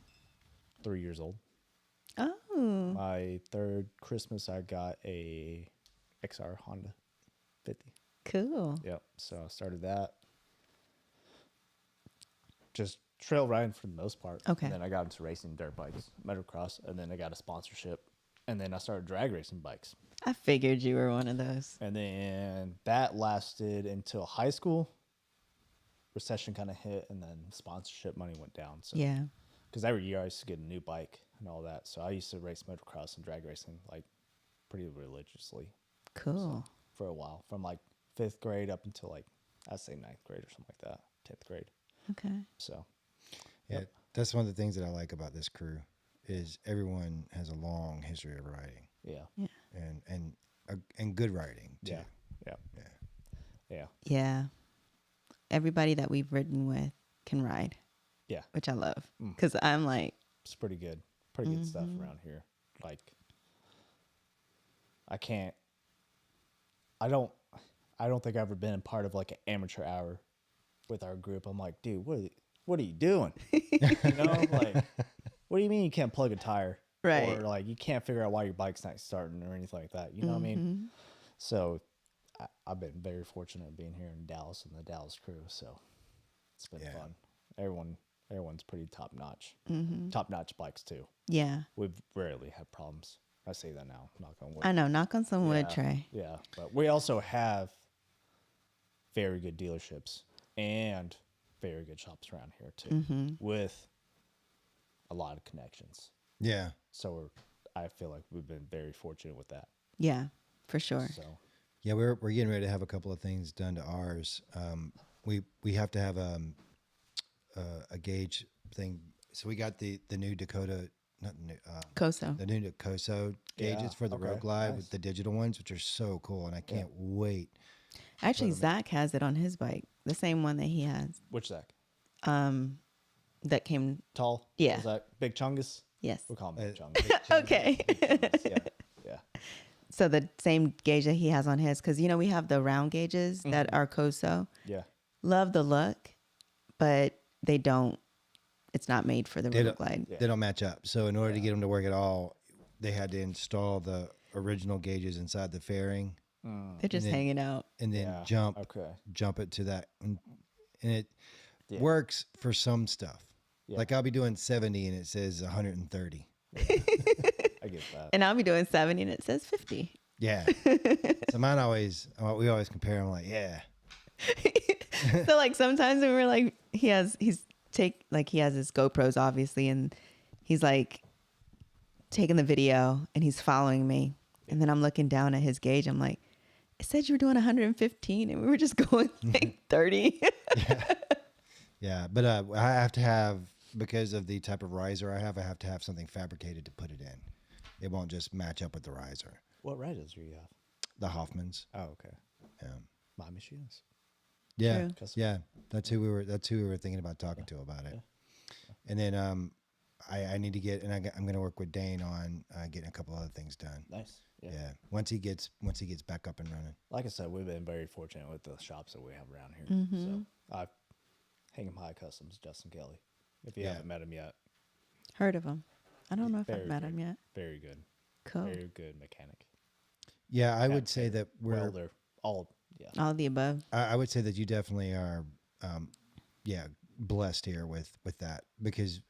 3 years old. Oh. My 3rd Christmas, I got a XR Honda 50. Cool. Yep. So I started that. Just trail riding for the most part. Okay. And then I got into racing dirt bikes, motocross, and then I got a sponsorship. And then I started drag racing bikes. I figured you were one of those. And then that lasted until high school. Recession kind of hit, and then sponsorship money went down. So Yeah. because every year I used to get a new bike and all that. So I used to race motocross and drag racing like pretty religiously Cool. for a while, from like 5th grade up until like I'd say 9th grade or something like that, 10th grade. Okay. So Yeah, that's one of the things that I like about this crew is everyone has a long history of riding yeah, and good riding too. yeah. Yeah. Yeah. Everybody that we've ridden with can ride, Yeah, which I love. Because I'm like, it's pretty good stuff around here. Like I don't think I've ever been a part of like an amateur hour with our group. I'm like, dude, what are you doing? You know, like, what do you mean you can't plug a tire? Right. Or like you can't figure out why your bike's not starting or anything like that. You know what I mean? So I've been very fortunate being here in Dallas and the Dallas crew. So it's been fun. Everyone's pretty top notch. Top notch bikes too. yeah. We've rarely had problems. I say that now, knock on wood. I know. Knock on some wood, Yeah, Trey. Yeah, but we also have very good dealerships and very good shops around here too, with a lot of connections. Yeah. So I feel like we've been very fortunate with that. Yeah, for sure. So Yeah, we're getting ready to have a couple of things done to ours. We have to have a gauge thing. So we got the new Dakota, not new, Coso. the new Coso gauges Yeah, for the okay, Road Glide nice. with the digital ones, which are so cool, and I can't wait. Actually, Zach has it on his bike. The same one that he has. which Zach? That came. Tall? Yeah. Is that Big Chungus? Yes. We'll call him Big Chungus. Okay. Yeah. Yeah. So the same gauge that he has on his, because we have the round gauges that are Coso. Yeah. Love the look, but they don't. It's not made for the Road Glide. They don't match up. So in order to get them to work at all, they had to install the original gauges inside the fairing They're just then- hanging out. and then Yeah, jump it to that, and it Yeah. works for some stuff. Yeah. Like I'll be doing 70 and it says 130. I get that. And I'll be doing 70 and it says 50. Yeah. So mine we always compare them like, yeah. So like sometimes when we're like, he has his GoPros obviously, and he's like taking the video and he's following me, and then I'm looking down at his gauge. I'm like, it said you were doing 115 and we were just going like 30. Yeah, but I have to have, because of the type of riser I have to have something fabricated to put it in. It won't just match up with the riser. What risers do you have? The Hoffmans. Oh, okay. Yeah. My machines. Yeah. True. Custom. Yeah. That's who we were thinking about talking to about it. And then I need to get, and I'm going to work with Dane on getting a couple other things done. Nice. Yeah. Once he gets back up and running. Like I said, we've been very fortunate with the shops that we have around here. So I hang 'em high customs, Justin Kelly. If you haven't met him yet, Heard of him. I don't know if very I've met good. him yet. Very good. Cool. Very good mechanic. Yeah, I would say that Welder. All All the above. I would say that you definitely are, blessed here with that, because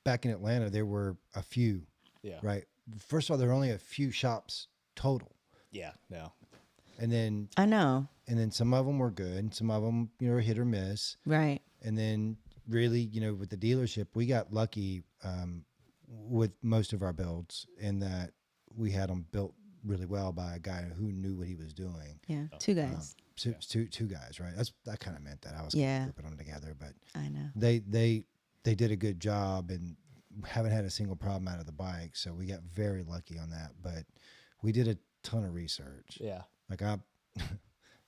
back in Atlanta there were a few. Yeah. Right. First of all, there were only a few shops total, Yeah. No. and then I know. some of them were good, and some of them were hit or miss, Right. and then really with the dealership we got lucky with most of our builds in that we had them built really well by a guy who knew what he was doing. Yeah. Two guys. So it's two guys, right? That kind of meant that I was Yeah. grouping them together, but I know. they did a good job and haven't had a single problem out of the bike. So we got very lucky on that. But we did a ton of research. Yeah. Like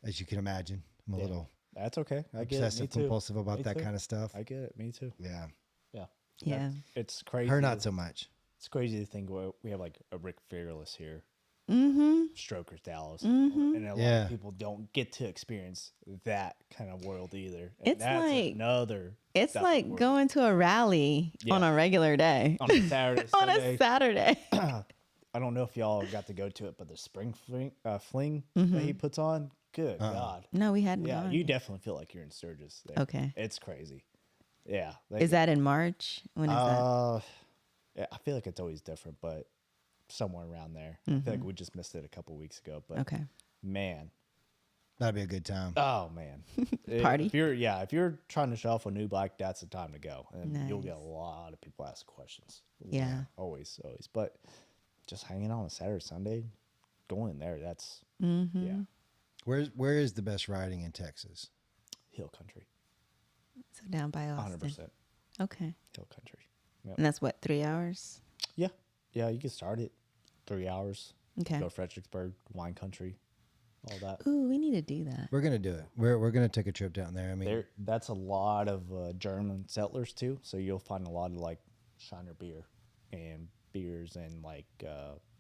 as you can imagine, I'm a little That's okay. I get it. obsessive Me too. compulsive about Me that too. kind of stuff. I get it. Me too. Yeah. Yeah. Yeah. It's crazy. Her not so much. It's crazy to think we have like a Rick Fearless here. Strokers Dallas. And a lot Yeah. of people don't get to experience that kind of world either. And It's that's like- another. It's stuff like world. going to a rally on Yeah. a regular day. on a Saturday. On Sunday. a Saturday. I don't know if y'all got to go to it, but the spring fling that he puts on, good God. No, we hadn't Yeah, gone. you definitely feel like you're in Sturgis there. Okay. It's crazy. Yeah. Is that in March? When is that? Yeah, I feel like it's always different, but somewhere around there. I feel like we just missed it a couple weeks ago. But Okay. man, That'd be a good time. oh man, Party? If you're trying to show off a new bike, that's the time to go, and you'll get a Nice. lot of people ask questions. Yeah. always. But just hanging out on a Saturday, Sunday, going there, that's Mm-hmm. yeah, Where is the best riding in Texas? hill country, So down by Austin. 100% Okay. hill country. Yep. And that's what, 3 hours? Yeah, yeah, you can start it 3 hours. Okay. Go Fredericksburg, wine country, all that. Ooh, we need to do that. We're gonna do it. We're gonna take a trip down there. I mean, That's a lot of German settlers too. So you'll find a lot of like Shiner beer and beers and like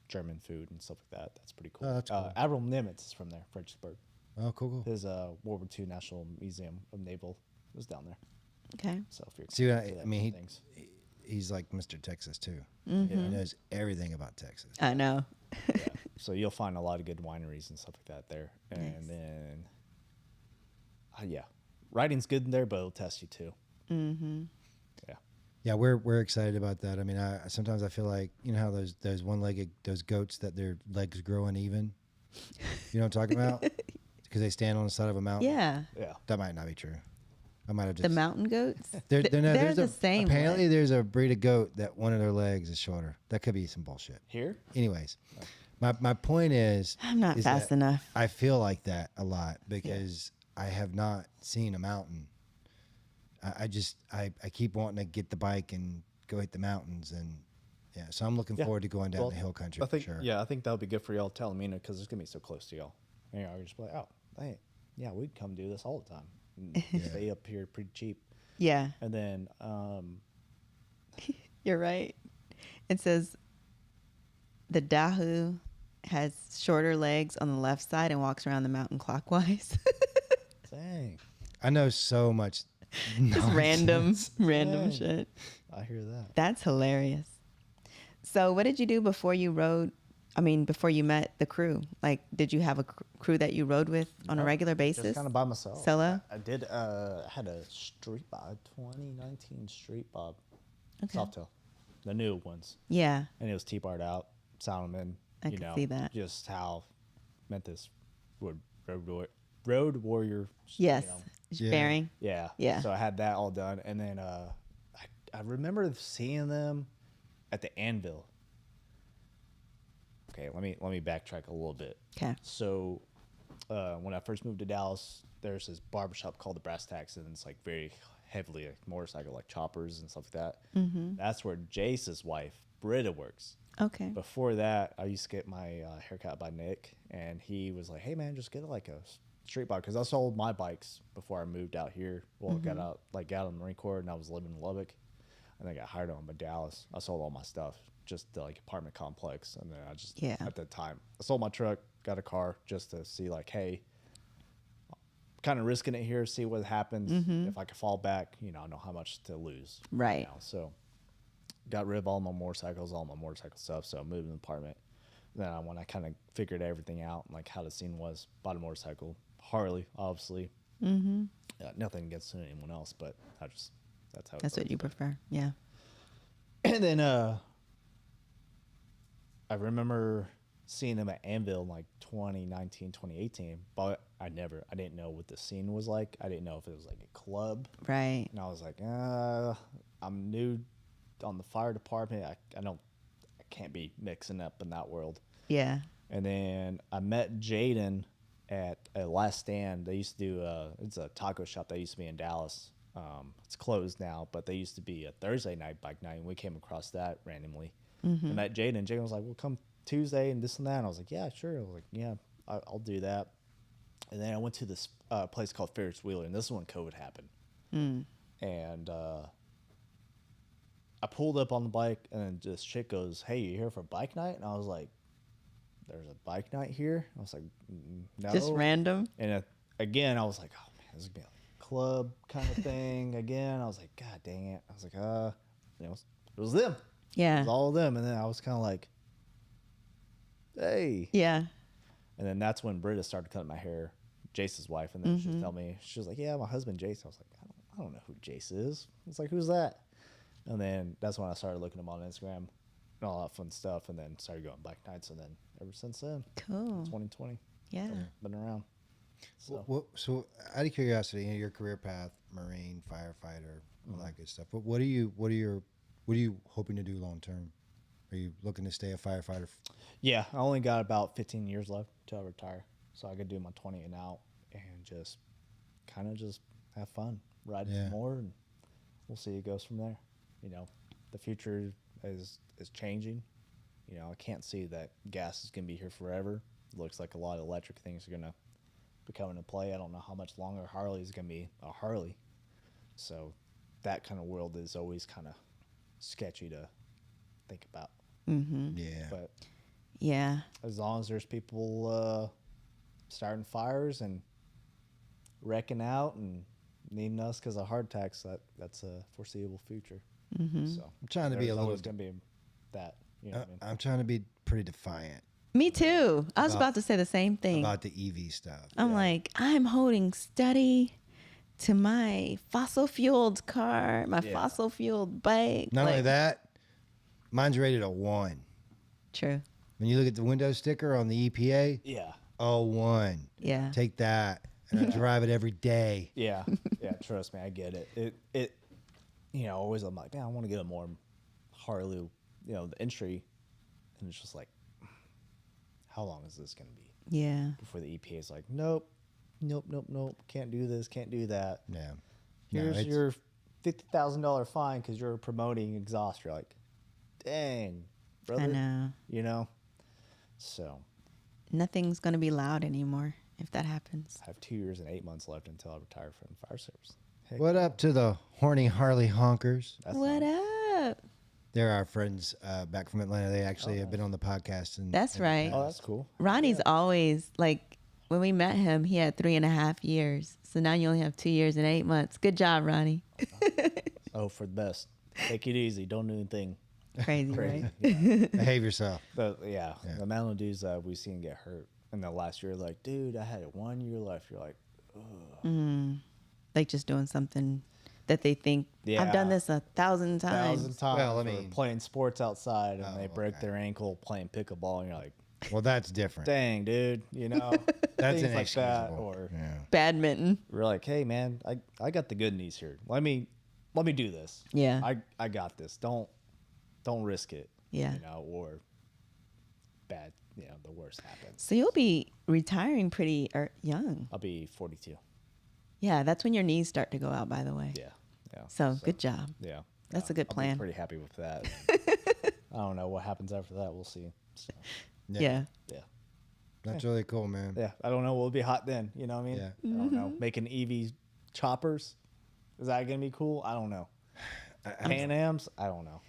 German food and stuff like that. That's pretty cool. Oh, that's cool. Admiral Nimitz is from there, Fredericksburg. oh, cool. His World War II National Museum of Naval was down there. Okay. So if you're See, into that I mean, kind of things. he's like Mr. Texas too. Mm-hmm. He knows everything about Texas. I know. Yeah. So you'll find a lot of good wineries and stuff like that there. And Nice. then, yeah, riding's good in there, but it'll test you too. Mm-hmm. Yeah. Yeah, we're excited about that. I mean, sometimes I feel like how those one-legged goats that their legs grow uneven. You know what I'm talking about? Because they stand on the side of a mountain. Yeah. Yeah. That might not be true. I might have just The mountain goats? They're They're the same Apparently, way. there's a breed of goat that one of their legs is shorter. That could be some bullshit. Here? Anyways, my point is, I'm not is fast that enough. I feel like that a lot because I have not seen a mountain. I keep wanting to get the bike and go hit the mountains, and so I'm looking Yeah. forward to going down Well, the hill country I think, for sure. Yeah, I think that would be good for y'all, Talamina, because it's gonna be so close to y'all. And y'all are just like, oh, hey, yeah, we'd come do this all the time. And stay up here pretty cheap. Yeah. And then, You're right. It says the Dahu has shorter legs on the left side and walks around the mountain clockwise. dang, I know so much. Just random Dang. shit. I hear that. That's hilarious. So, what did you do before you rode? I mean, before you met the crew? Like, did you have a crew that you rode with on a regular basis? Just kind of by myself. Solo? I did. Had a street bob, 2019 street bob, Okay. Softail, the new ones, Yeah. and it was T-barred out, Solomon. I you could know, see that. Just how Memphis would road warrior. Yes. You know, Yeah. Bearing. Yeah. Yeah. So I had that all done. And then I remember seeing them at the Anvil. Okay, let me backtrack a little bit. Okay. So when I first moved to Dallas, there's this barbershop called the Brass Tacks, and it's like very heavily like motorcycle, like choppers and stuff like that. Mm-hmm. That's where Jace's wife, Britta, works. Okay. Before that, I used to get my haircut by Nick, and he was like, "Hey man, just get like a street bike," because I sold my bikes before I moved out here. Well, got out of the Marine Corps, and I was living in Lubbock, and I got hired on by Dallas. I sold all my stuff, just the like apartment complex, and then I just at the time I sold my truck, got a car just to see like, hey, kind of risking it here, see what happens. If I could fall back, I know how much to lose. Right. So got rid of all my motorcycles, all my motorcycle stuff. So I moved in the apartment. Then when I kind of figured everything out, like how the scene was, bought a motorcycle, Harley, obviously. Nothing against anyone else, but that's how. That's what you prefer. Yeah. And then I remember seeing them at Anvil in like 2019, 2018, but I didn't know what the scene was like. I didn't know if it was like a club. Right. And I was like, I'm new on the fire department. I can't be mixing up in that world. Yeah. And then I met Jaden at a Last Stand. They used to do it's a taco shop that used to be in Dallas. It's closed now, but they used to be a Thursday night bike night, and we came across that randomly. I met Jaden, and Jaden was like, "Well, come Tuesday and this and that." And I was like, "Yeah, sure." I was like, "Yeah, I'll do that." And then I went to this place called Ferris Wheeler, and this is when COVID happened. And I pulled up on the bike, and then this chick goes, "Hey, you here for bike night?" And I was like, "There's a bike night here?" I was like, "No." Just random. And again, I was like, "Oh man, this is gonna be a club kind of thing." Again, I was like, "God dang it!" I was like, it was them. Yeah. It was all of them. And then I was kind of like, "Hey." Yeah. And then that's when Britta started cutting my hair, Jace's wife, and then she was telling me, she was like, "Yeah, my husband Jace." I was like, I don't know who Jace is. It's like, who's that? And then that's when I started looking him on Instagram and all that fun stuff, and then started going bike nights, and then ever since then, Cool. 2020, Yeah. been around. So So out of curiosity, your career path, Marine, firefighter, all that good stuff. What are you hoping to do long term? Are you looking to stay a firefighter? yeah, I only got about 15 years left till I retire, so I could do my 20 and out, and just kind of just have fun, ride more, and we'll see it goes from there. The future is changing. I can't see that gas is gonna be here forever. It looks like a lot of electric things are gonna be coming into play. I don't know how much longer Harley is gonna be a Harley. So that kind of world is always kind of sketchy to think about. Yeah. But Yeah. as long as there's people starting fires and wrecking out and needing us because of heart attacks, that's a foreseeable future. So I'm trying to be there's a always little. going to be that. You know what I mean? I'm trying to be pretty defiant Me too. I was about to say the same thing. about the EV stuff. I'm like, I'm holding steady to my fossil fueled car, my fossil fueled bike. Not only that, mine's rated a 1. True. When you look at the window sticker on the EPA, Yeah. 1. Yeah. Take that. And I drive it every day. Yeah. Yeah. Trust me, I get it. It always I'm like, man, I want to get a more Harley, the entry. And it's just like, how long is this going to be Yeah. before the EPA is like, nope, can't do this, can't do that. Yeah. Here's your $50,000 fine because you're promoting exhaust. You're like, dang, brother. I know. So Nothing's going to be loud anymore if that happens. I have 2 years and 8 months left until I retire from the fire service. Heck, What up to the horny Harley honkers? that's What nice. up? They're our friends back from Atlanta. They actually have been on the podcast. And That's right. Oh, that's cool. Ronnie's always like, when we met him, he had 3.5 years. So now you only have 2 years and 8 months. Good job, Ronnie. Oh, for the best. Take it easy. Don't do anything Crazy, crazy. right? Yeah. Behave yourself. The amount of dudes that we've seen get hurt in the last year, like, dude, I had 1 year left. You're like, ugh. Like just doing something that they think, I've done this 1,000 times. 1,000 times. Well, I or mean- playing sports outside and they break okay. their ankle playing pickleball, and you're like, Well, that's different. Dang, dude, That's things like that, inexcusable. or Yeah. Badminton. we're like, hey man, I got the good knees here. Let me do this. Yeah. I got this. Don't risk it. Yeah. Or bad. The worst happens. So you'll be retiring pretty young. I'll be 42. Yeah, that's when your knees start to go out, by the way. Yeah. Yeah. So good job. Yeah. That's a good I'll plan. be pretty happy with that. I don't know what happens after that. We'll see. So, Yeah. yeah. That's really cool, man. Yeah. I don't know. Will it be hot then? You know what I mean? Yeah. I don't know. Making EV choppers. Is that going to be cool? I don't know. Pan Ams? I don't know.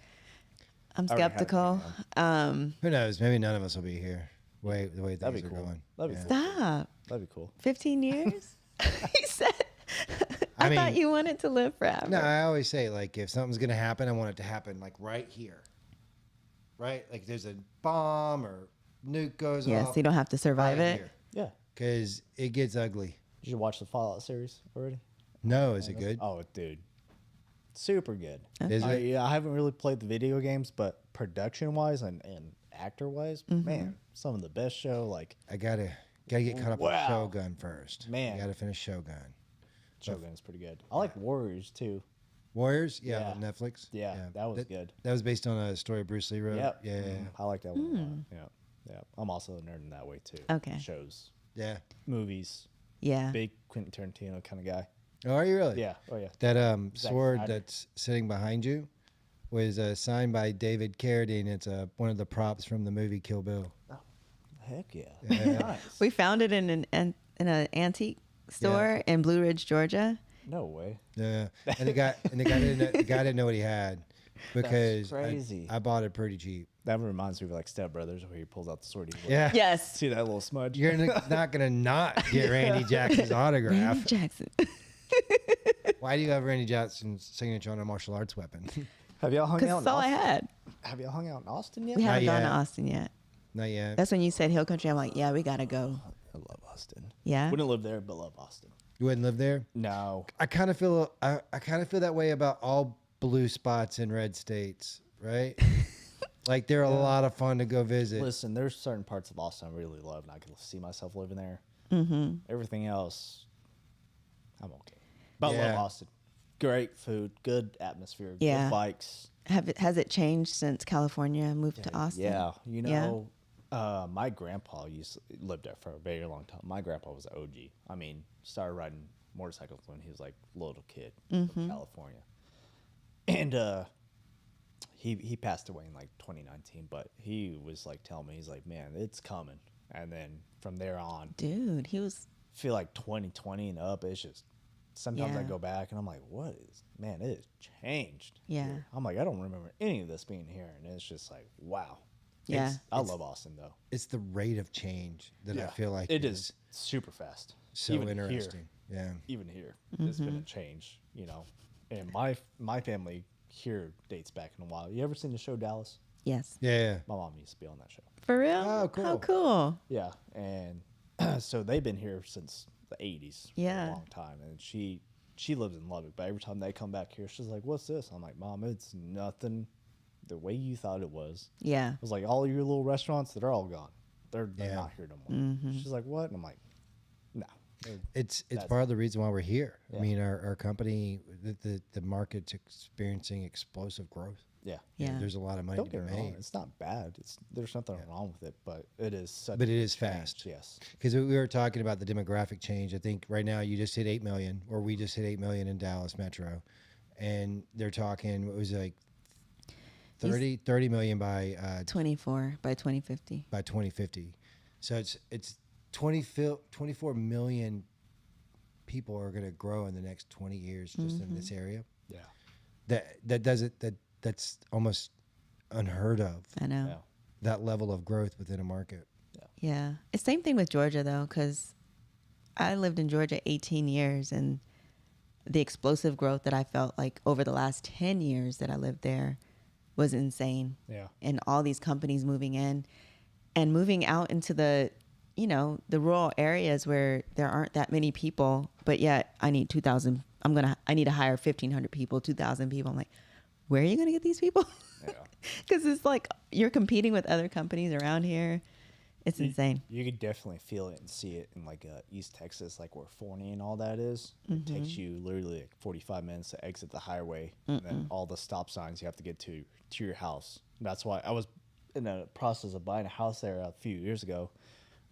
I'm I already had a skeptical. Who knows? Maybe none of us will be here. The way That'd things be are cool. going. That'd be Yeah. cool. Stop. That'd be cool. 15 years? He said. I mean- thought you wanted to live forever. No, I always say, like, if something's gonna happen, I want it to happen like right here. Right? Like there's a bomb or nuke goes Yes, off. you don't have to survive it. Yeah. Because it gets ugly. Did you watch the Fallout series already? No, is it good? Oh, dude. Super good. Is it? Yeah, I haven't really played the video games, but production-wise and actor-wise, man, some of the best show. Like, I gotta get caught up Wow. on Shogun first. Man. I gotta finish Shogun. Shogun's pretty good. I like Warriors, too. Warriors, yeah, Yeah. on Netflix. Yeah, that was good. That was based on a story Bruce Lee wrote. Yep. Yeah, yeah, I like that one a lot. Yeah. Yeah. I'm also a nerd in that way, too. Okay. Shows, yeah. movies, Yeah. big Quentin Tarantino kind of guy. Oh, are you really? Yeah. Oh, yeah. That Zack sword Snyder. that's sitting behind you was signed by David Carradine. It's one of the props from the movie Kill Bill. Heck yeah. Yeah. Nice. We found it in an antique store in Blue Ridge, Georgia. No way. Yeah, and the guy didn't know what he had because crazy. I bought it pretty cheap. That reminds me of like Step Brothers, where he pulls out the sword. He's like, Yeah. Yes. See that little smudge? You're not gonna not get Randy Jackson's autograph. Randy Jackson. Why do you have Randy Jackson's signature on a martial arts weapon? Have y'all hung Because out? that's all I in Austin? had. Have y'all hung out in Austin yet? We haven't Not gone to yet. Austin yet. Not yet. That's when you said Hill Country. I'm like, yeah, we gotta go. I love Austin. Yeah. Wouldn't live there, but love Austin. You wouldn't live there. No. I kind of feel that way about all blue spots in red states, right? Like they're a lot of fun to go visit. Listen, there's certain parts of Austin I really love, and I can see myself living there. Mm-hmm. Everything else, I'm okay. But I Yeah. love Austin. Great food, good atmosphere, Yeah. good bikes. Has it changed since California moved to Austin? Yeah, my grandpa lived there for a very long time. My grandpa was an OG. I mean, started riding motorcycles when he was like a little kid from California, and he passed away in like 2019. But he was like telling me, he's like, man, it's coming. And then from there on, Dude, he was. I feel like 2020 and up, it's just sometimes I Yeah. go back and I'm like, it has changed. Yeah. here. I'm like, I don't remember any of this being here, and it's just like, wow. Yeah. I love Austin though. It's the rate of change that I feel like it is super fast. so Even interesting. Yeah. Even here, there's been a change, And my family here dates back in a while. You ever seen the show Dallas? Yes. Yeah. My mom used to be on that show. For real? Oh, cool. How cool. Yeah, and so they've been here since the 80s. Yeah. For a long time, and she lives in Lubbock. But every time they come back here, she's like, "What's this?" I'm like, "Mom, it's nothing the way you thought it was." Yeah. It was like all your little restaurants that are all gone. They're Yeah. not here no more. She's like, "What?" And I'm like, "No." It's That's- part of the reason why we're here. Yeah. I mean, our company, the market's experiencing explosive growth. Yeah. Yeah. There's a lot of money Don't to get be me wrong. made. It's not bad. There's nothing wrong with it, but it is such. But it a is change, fast. Yes. Because we were talking about the demographic change. I think right now you just hit 8 million, or we just hit 8 million in Dallas Metro. And they're talking, what was it, like 30 million by 24 by 2050. 2050. So it's 24 million people are going to grow in the next 20 years just in this area. Yeah. That's almost unheard of. I know. Yeah. That level of growth within a market. Yeah. It's same thing with Georgia though, because I lived in Georgia 18 years, and the explosive growth that I felt like over the last 10 years that I lived there was insane. Yeah. And all these companies moving in and moving out into the rural areas where there aren't that many people, but yet I need 2,000. I need to hire 1,500 people, 2,000 people. I'm like, where are you going to get these people? Yeah. Because it's like you're competing with other companies around here. It's insane. You could definitely feel it and see it in like East Texas, like where Forney and all that is. It takes you literally like 45 minutes to exit the highway, and then all the stop signs you have to get to your house. That's why I was in the process of buying a house there a few years ago,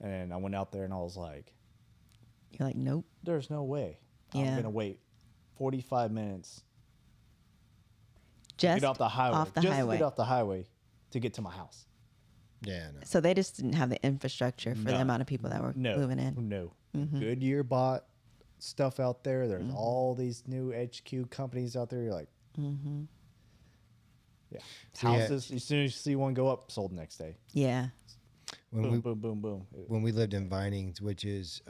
and I went out there and I was like, You're like, nope. "There's no way Yeah. I'm gonna wait 45 minutes Just get off the highway, off the just highway. to get off the highway to get to my house." Yeah, no. So they just didn't have the infrastructure for the No. amount of people that were moving in. No. Goodyear bought stuff out there. There's all these new HQ companies out there. You're like, yeah. So, yeah. Houses, as soon as you see one go up, sold the next day. Yeah. When Boom, we boom, boom, boom. when we lived in Vinings, which is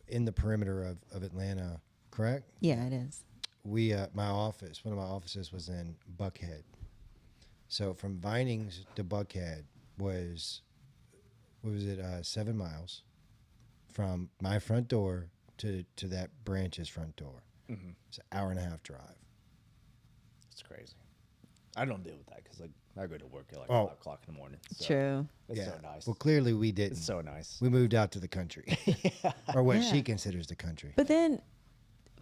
in the perimeter of Atlanta, correct? Yeah, it is. We one of my offices was in Buckhead. So from Vinings to Buckhead was 7 miles from my front door to that branch's front door. It's an hour and a half drive. It's crazy. I don't deal with that because like I go to work at like 5 o'clock in the morning. So True. It's so nice. Well, clearly we didn't. It's so nice. We moved out to the country, or what Yeah. she considers the country. But then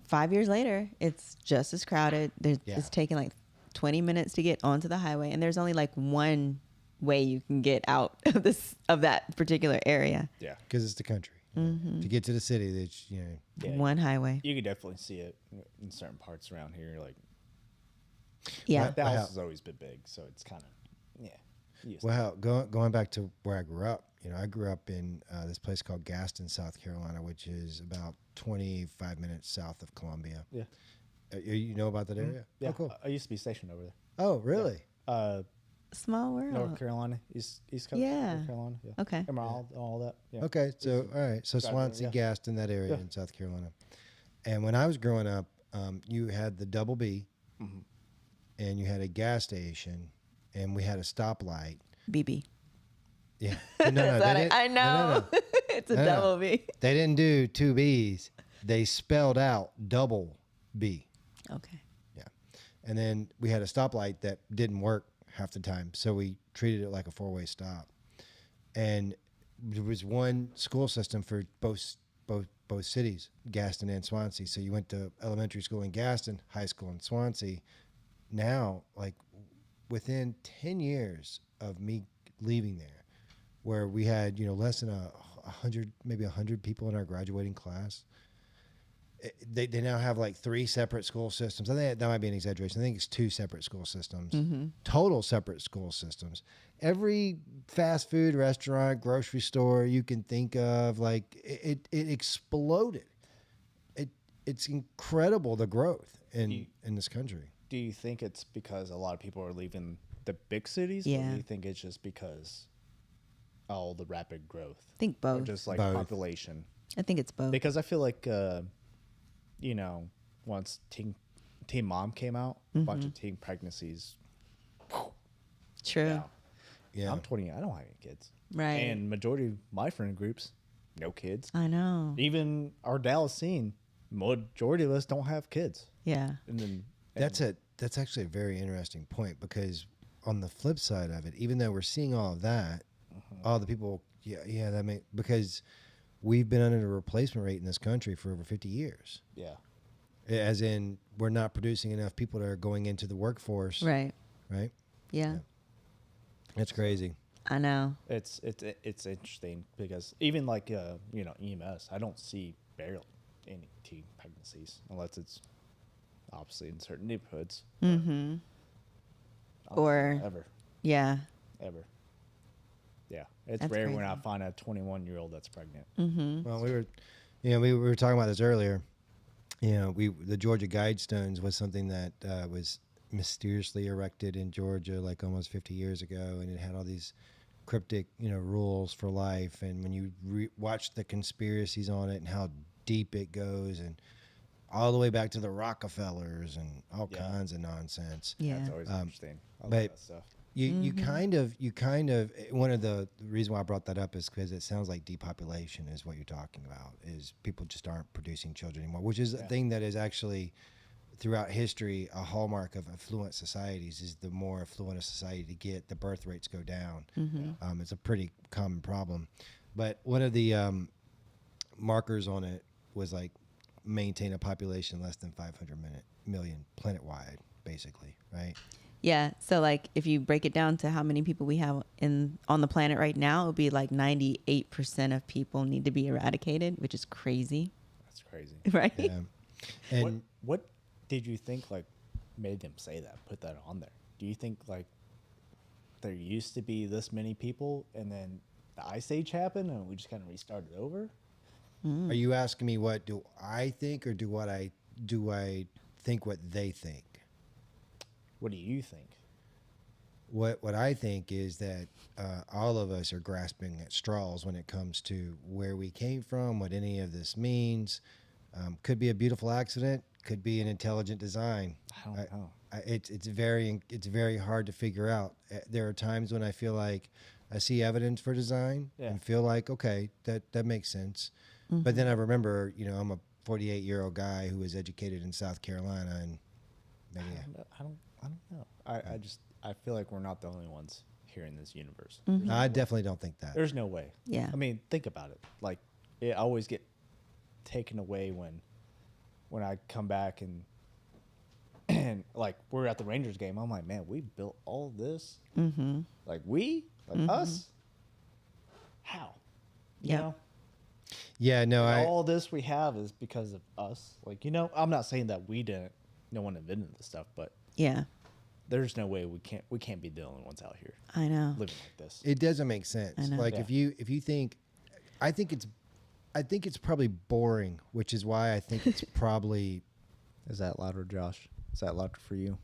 5 years later, it's just as crowded. It's taking like 20 minutes to get onto the highway, and there's only like one way you can get out of that particular area. Yeah. Because it's the country. To get to the city, that's Yeah. One highway. You could definitely see it in certain parts around here. Like Yeah. the Wow. house has always been big, so it's kind of used to Well, going back to where I grew up, I grew up in this place called Gaston, South Carolina, which is about 25 minutes south of Columbia. Yeah. You know about that area? Yeah, Oh, cool. I used to be stationed over there. Oh, really? Small world. North Carolina, East Coast. Yeah. North Carolina. Yeah. Okay. Emerald, all that. Yeah. Okay, so all right, so Got it, Swansea, yeah. Gaston, that area Yeah. in South Carolina. And when I was growing up, you had the Double B, and you had a gas station, and we had a stoplight. BB. Yeah, no, they didn't- I know. no. It's a No, no. double B. They didn't do two B's. They spelled out double B. Okay. Yeah. And then we had a stoplight that didn't work half the time. So we treated it like a four-way stop. And there was one school system for both cities, Gaston and Swansea. So you went to elementary school in Gaston, high school in Swansea. Now, like within 10 years of me leaving there, where we had, less than 100, maybe 100 people in our graduating class, they now have like 3 separate school systems. I think that might be an exaggeration. I think it's 2 separate school systems, total separate school systems. Every fast food restaurant, grocery store you can think of, like it exploded. It's incredible, the growth in this country. Do you think it's because a lot of people are leaving the big cities? Or Yeah. do you think it's just because all the rapid growth? I think Or both. just like Both. population? I think it's both. Because I feel like, once Teen Mom came out, a bunch of teen pregnancies. True. Yeah. Yeah. I'm 20. I don't have any kids. Right. And majority of my friend groups, no kids. I know. Even our Dallas scene, majority of us don't have kids. Yeah. And then That's actually a very interesting point, because on the flip side of it, even though we're seeing all of that, all the people, because we've been under the replacement rate in this country for over 50 years. yeah. As in, we're not producing enough people that are going into the workforce. Right. Right? Yeah. That's crazy. I know. It's interesting because even like EMS, I don't see barely any teen pregnancies unless it's obviously in certain neighborhoods. Mm-hmm. Or ever. yeah. Yeah, it's That's rare when I crazy. find a 21-year-old that's pregnant. Mm-hmm. Well, we were talking about this earlier. The Georgia Guidestones was something that was mysteriously erected in Georgia like almost 50 years ago, and it had all these cryptic, rules for life. And when you watch the conspiracies on it and how deep it goes, and all the way back to the Rockefellers and all Yeah. kinds of nonsense. Yeah. That's always interesting. I love but- that stuff. You kind of one of the reason why I brought that up is because it sounds like depopulation is what you're talking about, is people just aren't producing children anymore, which is a thing that is actually throughout history, a hallmark of affluent societies is the more affluent a society get, the birth rates go down. It's a pretty common problem. But one of the markers on it was like maintain a population less than 500 million planet-wide, basically, right? Yeah. So like if you break it down to how many people we have on the planet right now, it would be like 98% of people need to be eradicated, which is crazy. That's crazy. Right? Yeah. And What did you think like made them say that, put that on there? Do you think like there used to be this many people and then the ice age happened and we just kind of restarted over? are you asking me what do I think, or do I think what they think? What do you think? What I think is that all of us are grasping at straws when it comes to where we came from, what any of this means. Could be a beautiful accident, could be an intelligent design. I don't know. It's very hard to figure out. There are times when I feel like I see evidence for design and feel like, okay, that makes sense. But then I remember, I'm a 48-year-old guy who was educated in South Carolina, and maybe I don't know. I feel like we're not the only ones here in this universe. I definitely don't think that. There's no way. Yeah. I mean, think about it. Like, I always get taken away when I come back and like we're at the Rangers game. I'm like, man, we built all this. Like us. How? You know? Yeah, no, All this we have is because of us. Like, I'm not saying that we didn't. No one invented this stuff, but Yeah. there's no way we can't be the only ones out here I know. living like this. it doesn't make sense. I know. Like Yeah. if you think, I think it's probably boring, which is why I think it's probably. Is that louder, Josh? Is that louder for you?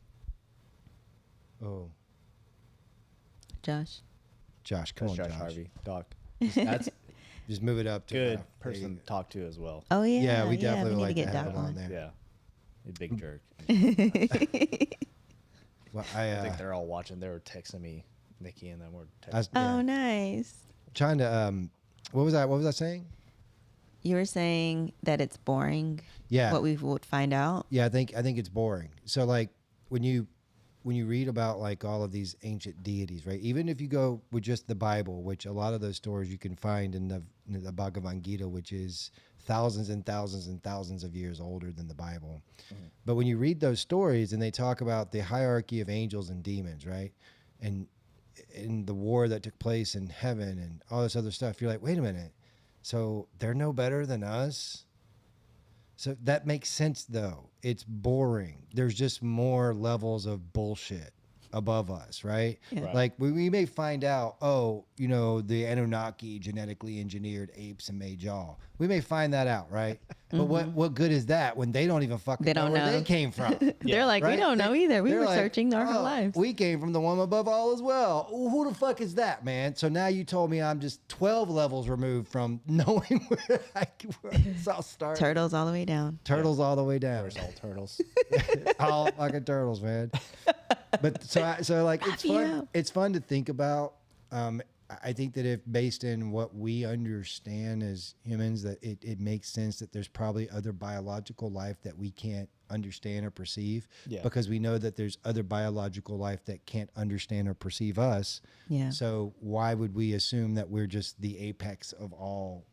Oh, Josh. Josh, come That's on, Josh Josh. Harvey. Doc. That's Just move it up to good there person you to talk to as well. Oh yeah. Yeah, we definitely we would need like to to get have Doc him on on. there. Yeah. You big jerk. Well, I think they're all watching. They were texting me, Nikki, and then we're I was texting. Oh, nice. trying to. What was I saying? You were saying that it's boring. Yeah. What we would find out. Yeah, I think it's boring. So like when you read about like all of these ancient deities, right? Even if you go with just the Bible, which a lot of those stories you can find in the Bhagavad Gita, which is thousands and thousands and thousands of years older than the Bible. But when you read those stories and they talk about the hierarchy of angels and demons, right? And in the war that took place in heaven and all this other stuff, you're like, wait a minute. So they're no better than us? So that makes sense, though. It's boring. There's just more levels of bullshit above us, right? Yeah. Right. Like we may find out, the Anunnaki genetically engineered apes and made y'all. We may find that out, right? But what good is that when they don't even fucking They know don't where know. they came from? They're like, we Right? don't know either. We They're were like, searching our whole "Oh, lives. We came from the one above all as well. Who the fuck is that, man? So now you told me I'm just 12 levels removed from knowing where it's all started. Turtles all the way down. Turtles all the way down. There's all turtles. All fucking turtles, man. But so like it's fun. Yeah. It's fun to think about. I think that if based in what we understand as humans, that it makes sense that there's probably other biological life that we can't understand or perceive, Yeah. because we know that there's other biological life that can't understand or perceive us. Yeah. So why would we assume that we're just the apex of all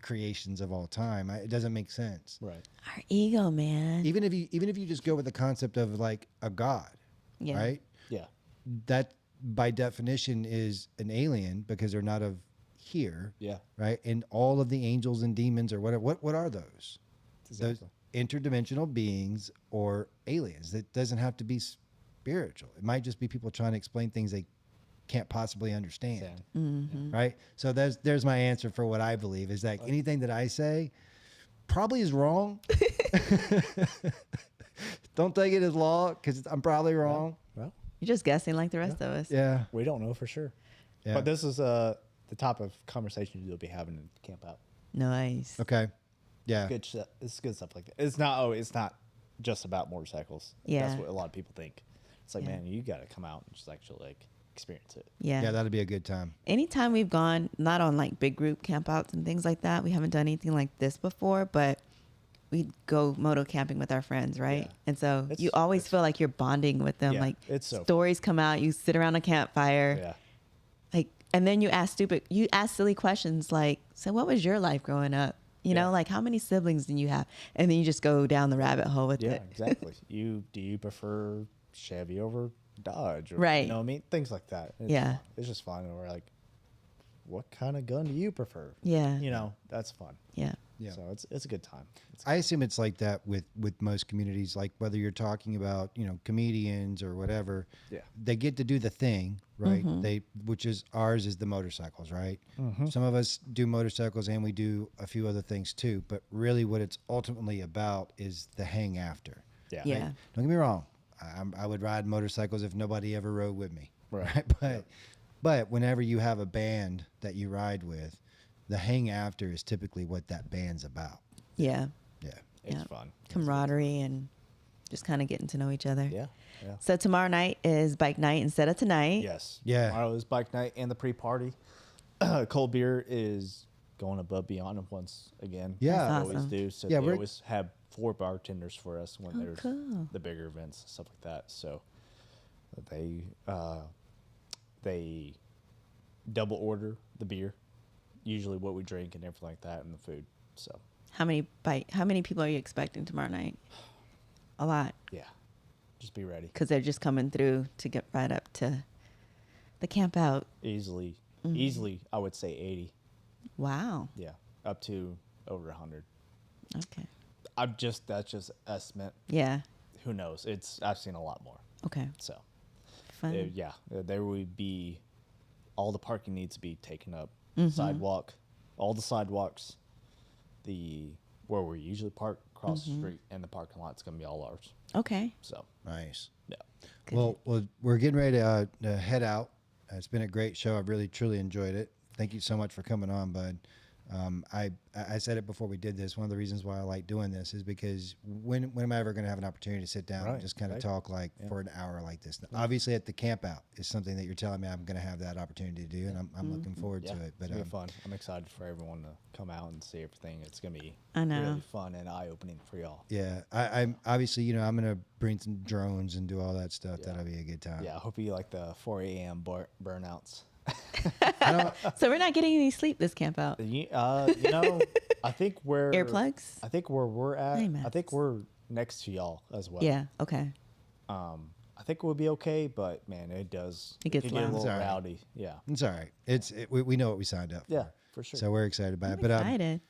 creations of all time? It doesn't make sense. Right. Our ego, man. Even if you just go with the concept of like a god, Yeah. right? Yeah. That by definition is an alien because they're not of here, Yeah. right? And all of the angels and demons or whatever, what are those? Exactly. Those interdimensional beings or aliens. It doesn't have to be spiritual. It might just be people trying to explain things they can't possibly understand, right? So there's my answer for what I believe is that anything that I say probably is wrong. Don't take it as law because I'm probably wrong. Well, You're just guessing like the rest of us. Yeah. we don't know for sure. Yeah. But this is the type of conversation you'll be having in camp out. Nice. Okay. Yeah. Good shit. It's good stuff like that. It's not just about motorcycles. Yeah. That's what a lot of people think. It's like, Yeah. man, you got to come out and just actually like experience it. Yeah. Yeah, that'd be a good time. Anytime we've gone, not on like big group campouts and things like that, we haven't done anything like this before, but we'd go moto camping with our friends, right? Yeah. And so It's- you always it's- feel like you're bonding with them. Yeah, Like it's so stories come out, you sit around a campfire, Yeah. like, and then you ask silly questions like, so what was your life growing up? You know, Yeah. like how many siblings did you have? And then you just go down the rabbit hole with Yeah, it. exactly. Do you prefer Chevy over Dodge? Or, Right. You know what I mean? Things like that. It's Yeah. fun. It's just fun. And we're like, what kind of gun do you prefer? Yeah. You know, that's fun. Yeah. Yeah. So it's a good time. I assume it's like that with most communities, like whether you're talking about, comedians or whatever. Yeah. They get to do the thing, right? Mm-hmm. Which is ours is the motorcycles, right? Mm-hmm. Some of us do motorcycles and we do a few other things too, but really what it's ultimately about is the hang after. Yeah. Yeah. Don't get me wrong. I would ride motorcycles if nobody ever rode with me. Right. But whenever you have a band that you ride with, the hang after is typically what that band's about. Yeah. Yeah. It's Yeah. fun. Camaraderie and just kind of getting to know each other. Yeah. Yeah. So tomorrow night is bike night instead of tonight. Yes. Yeah. Tomorrow is bike night and the pre-party. Cold beer is going above beyond once again. Yeah. That's They awesome. always do. So Yeah, they we're- always have 4 bartenders for us when Oh, there's cool. the bigger events, stuff like that. So they double order the beer, usually what we drink and everything like that, and the food. So How many people are you expecting tomorrow night? A lot, yeah, just be ready. because they're just coming through to get right up to the camp out. Easily, I would say 80. Wow. Yeah, up to over 100. Okay. That's just estimate. Yeah. Who knows? I've seen a lot more. Okay. So Fun. there would be all the parking needs to be taken up. Mm-hmm. Sidewalk, all the sidewalks, where we usually park across Mm-hmm. the street, and the parking lot's gonna be all ours. Okay. So Nice. yeah, Well, we're getting ready to head out. It's been a great show. I've really, truly enjoyed it. Thank you so much for coming on, bud. I said it before we did this. One of the reasons why I like doing this is because when am I ever going to have an opportunity to sit down and Right, just kind of right. talk for an hour like this? Obviously, at the camp out is something that you're telling me I'm going to have that opportunity to do, and I'm looking forward yeah, to it. But it's gonna be fun. I'm excited for everyone to come out and see everything. It's gonna be I know. really fun and eye opening for y'all. yeah, I'm obviously I'm going to bring some drones and do all that stuff. Yeah. That'll be a good time. Yeah, I hope you like the 4 a.m. Burnouts. So we're not getting any sleep this camp out. I think we're Earplugs? I think where we're at. Hey, I think we're next to y'all as well. Yeah. Okay. I think we'll be okay, but man, it does. It gets can get a loud. little It's all right. rowdy. Yeah. It's all right. We know what we signed up for. Yeah, for sure. So we're excited about I'm it. But excited.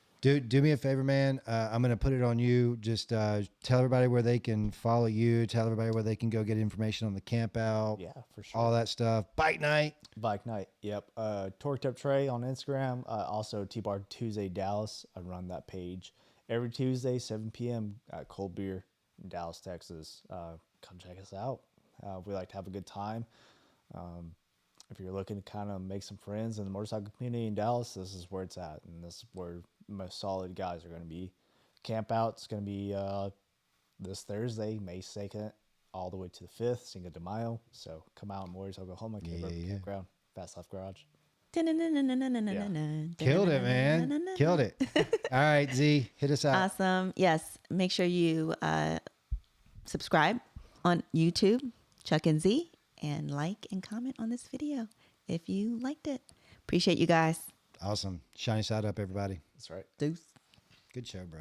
do me a favor, man. I'm gonna put it on you. Just tell everybody where they can follow you. Tell everybody where they can go get information on the camp out. Yeah, for sure. All that stuff. Bike night. Bike night. Yep. Torqued Up Trey on Instagram. Also T-Bar Tuesday Dallas. I run that page every Tuesday, 7 p.m. at Cold Beer in Dallas, Texas. Come check us out. We like to have a good time. If you're looking to kind of make some friends in the motorcycle community in Dallas, this is where it's at, and this is where most solid guys are going to be. Camp out's going to be this Thursday, May 2nd, all the way to the 5th, Cinco de Mayo. So come out in Warriors Oklahoma, Campground, Fast Life Garage. Killed it, man. Killed it. All right, Z, hit us out. Awesome. Yes. Make sure you subscribe on YouTube, Chuck and Z, and like and comment on this video if you liked it. Appreciate you guys. Awesome. Shiny side up, everybody. That's right. Deuce. Good show, bro.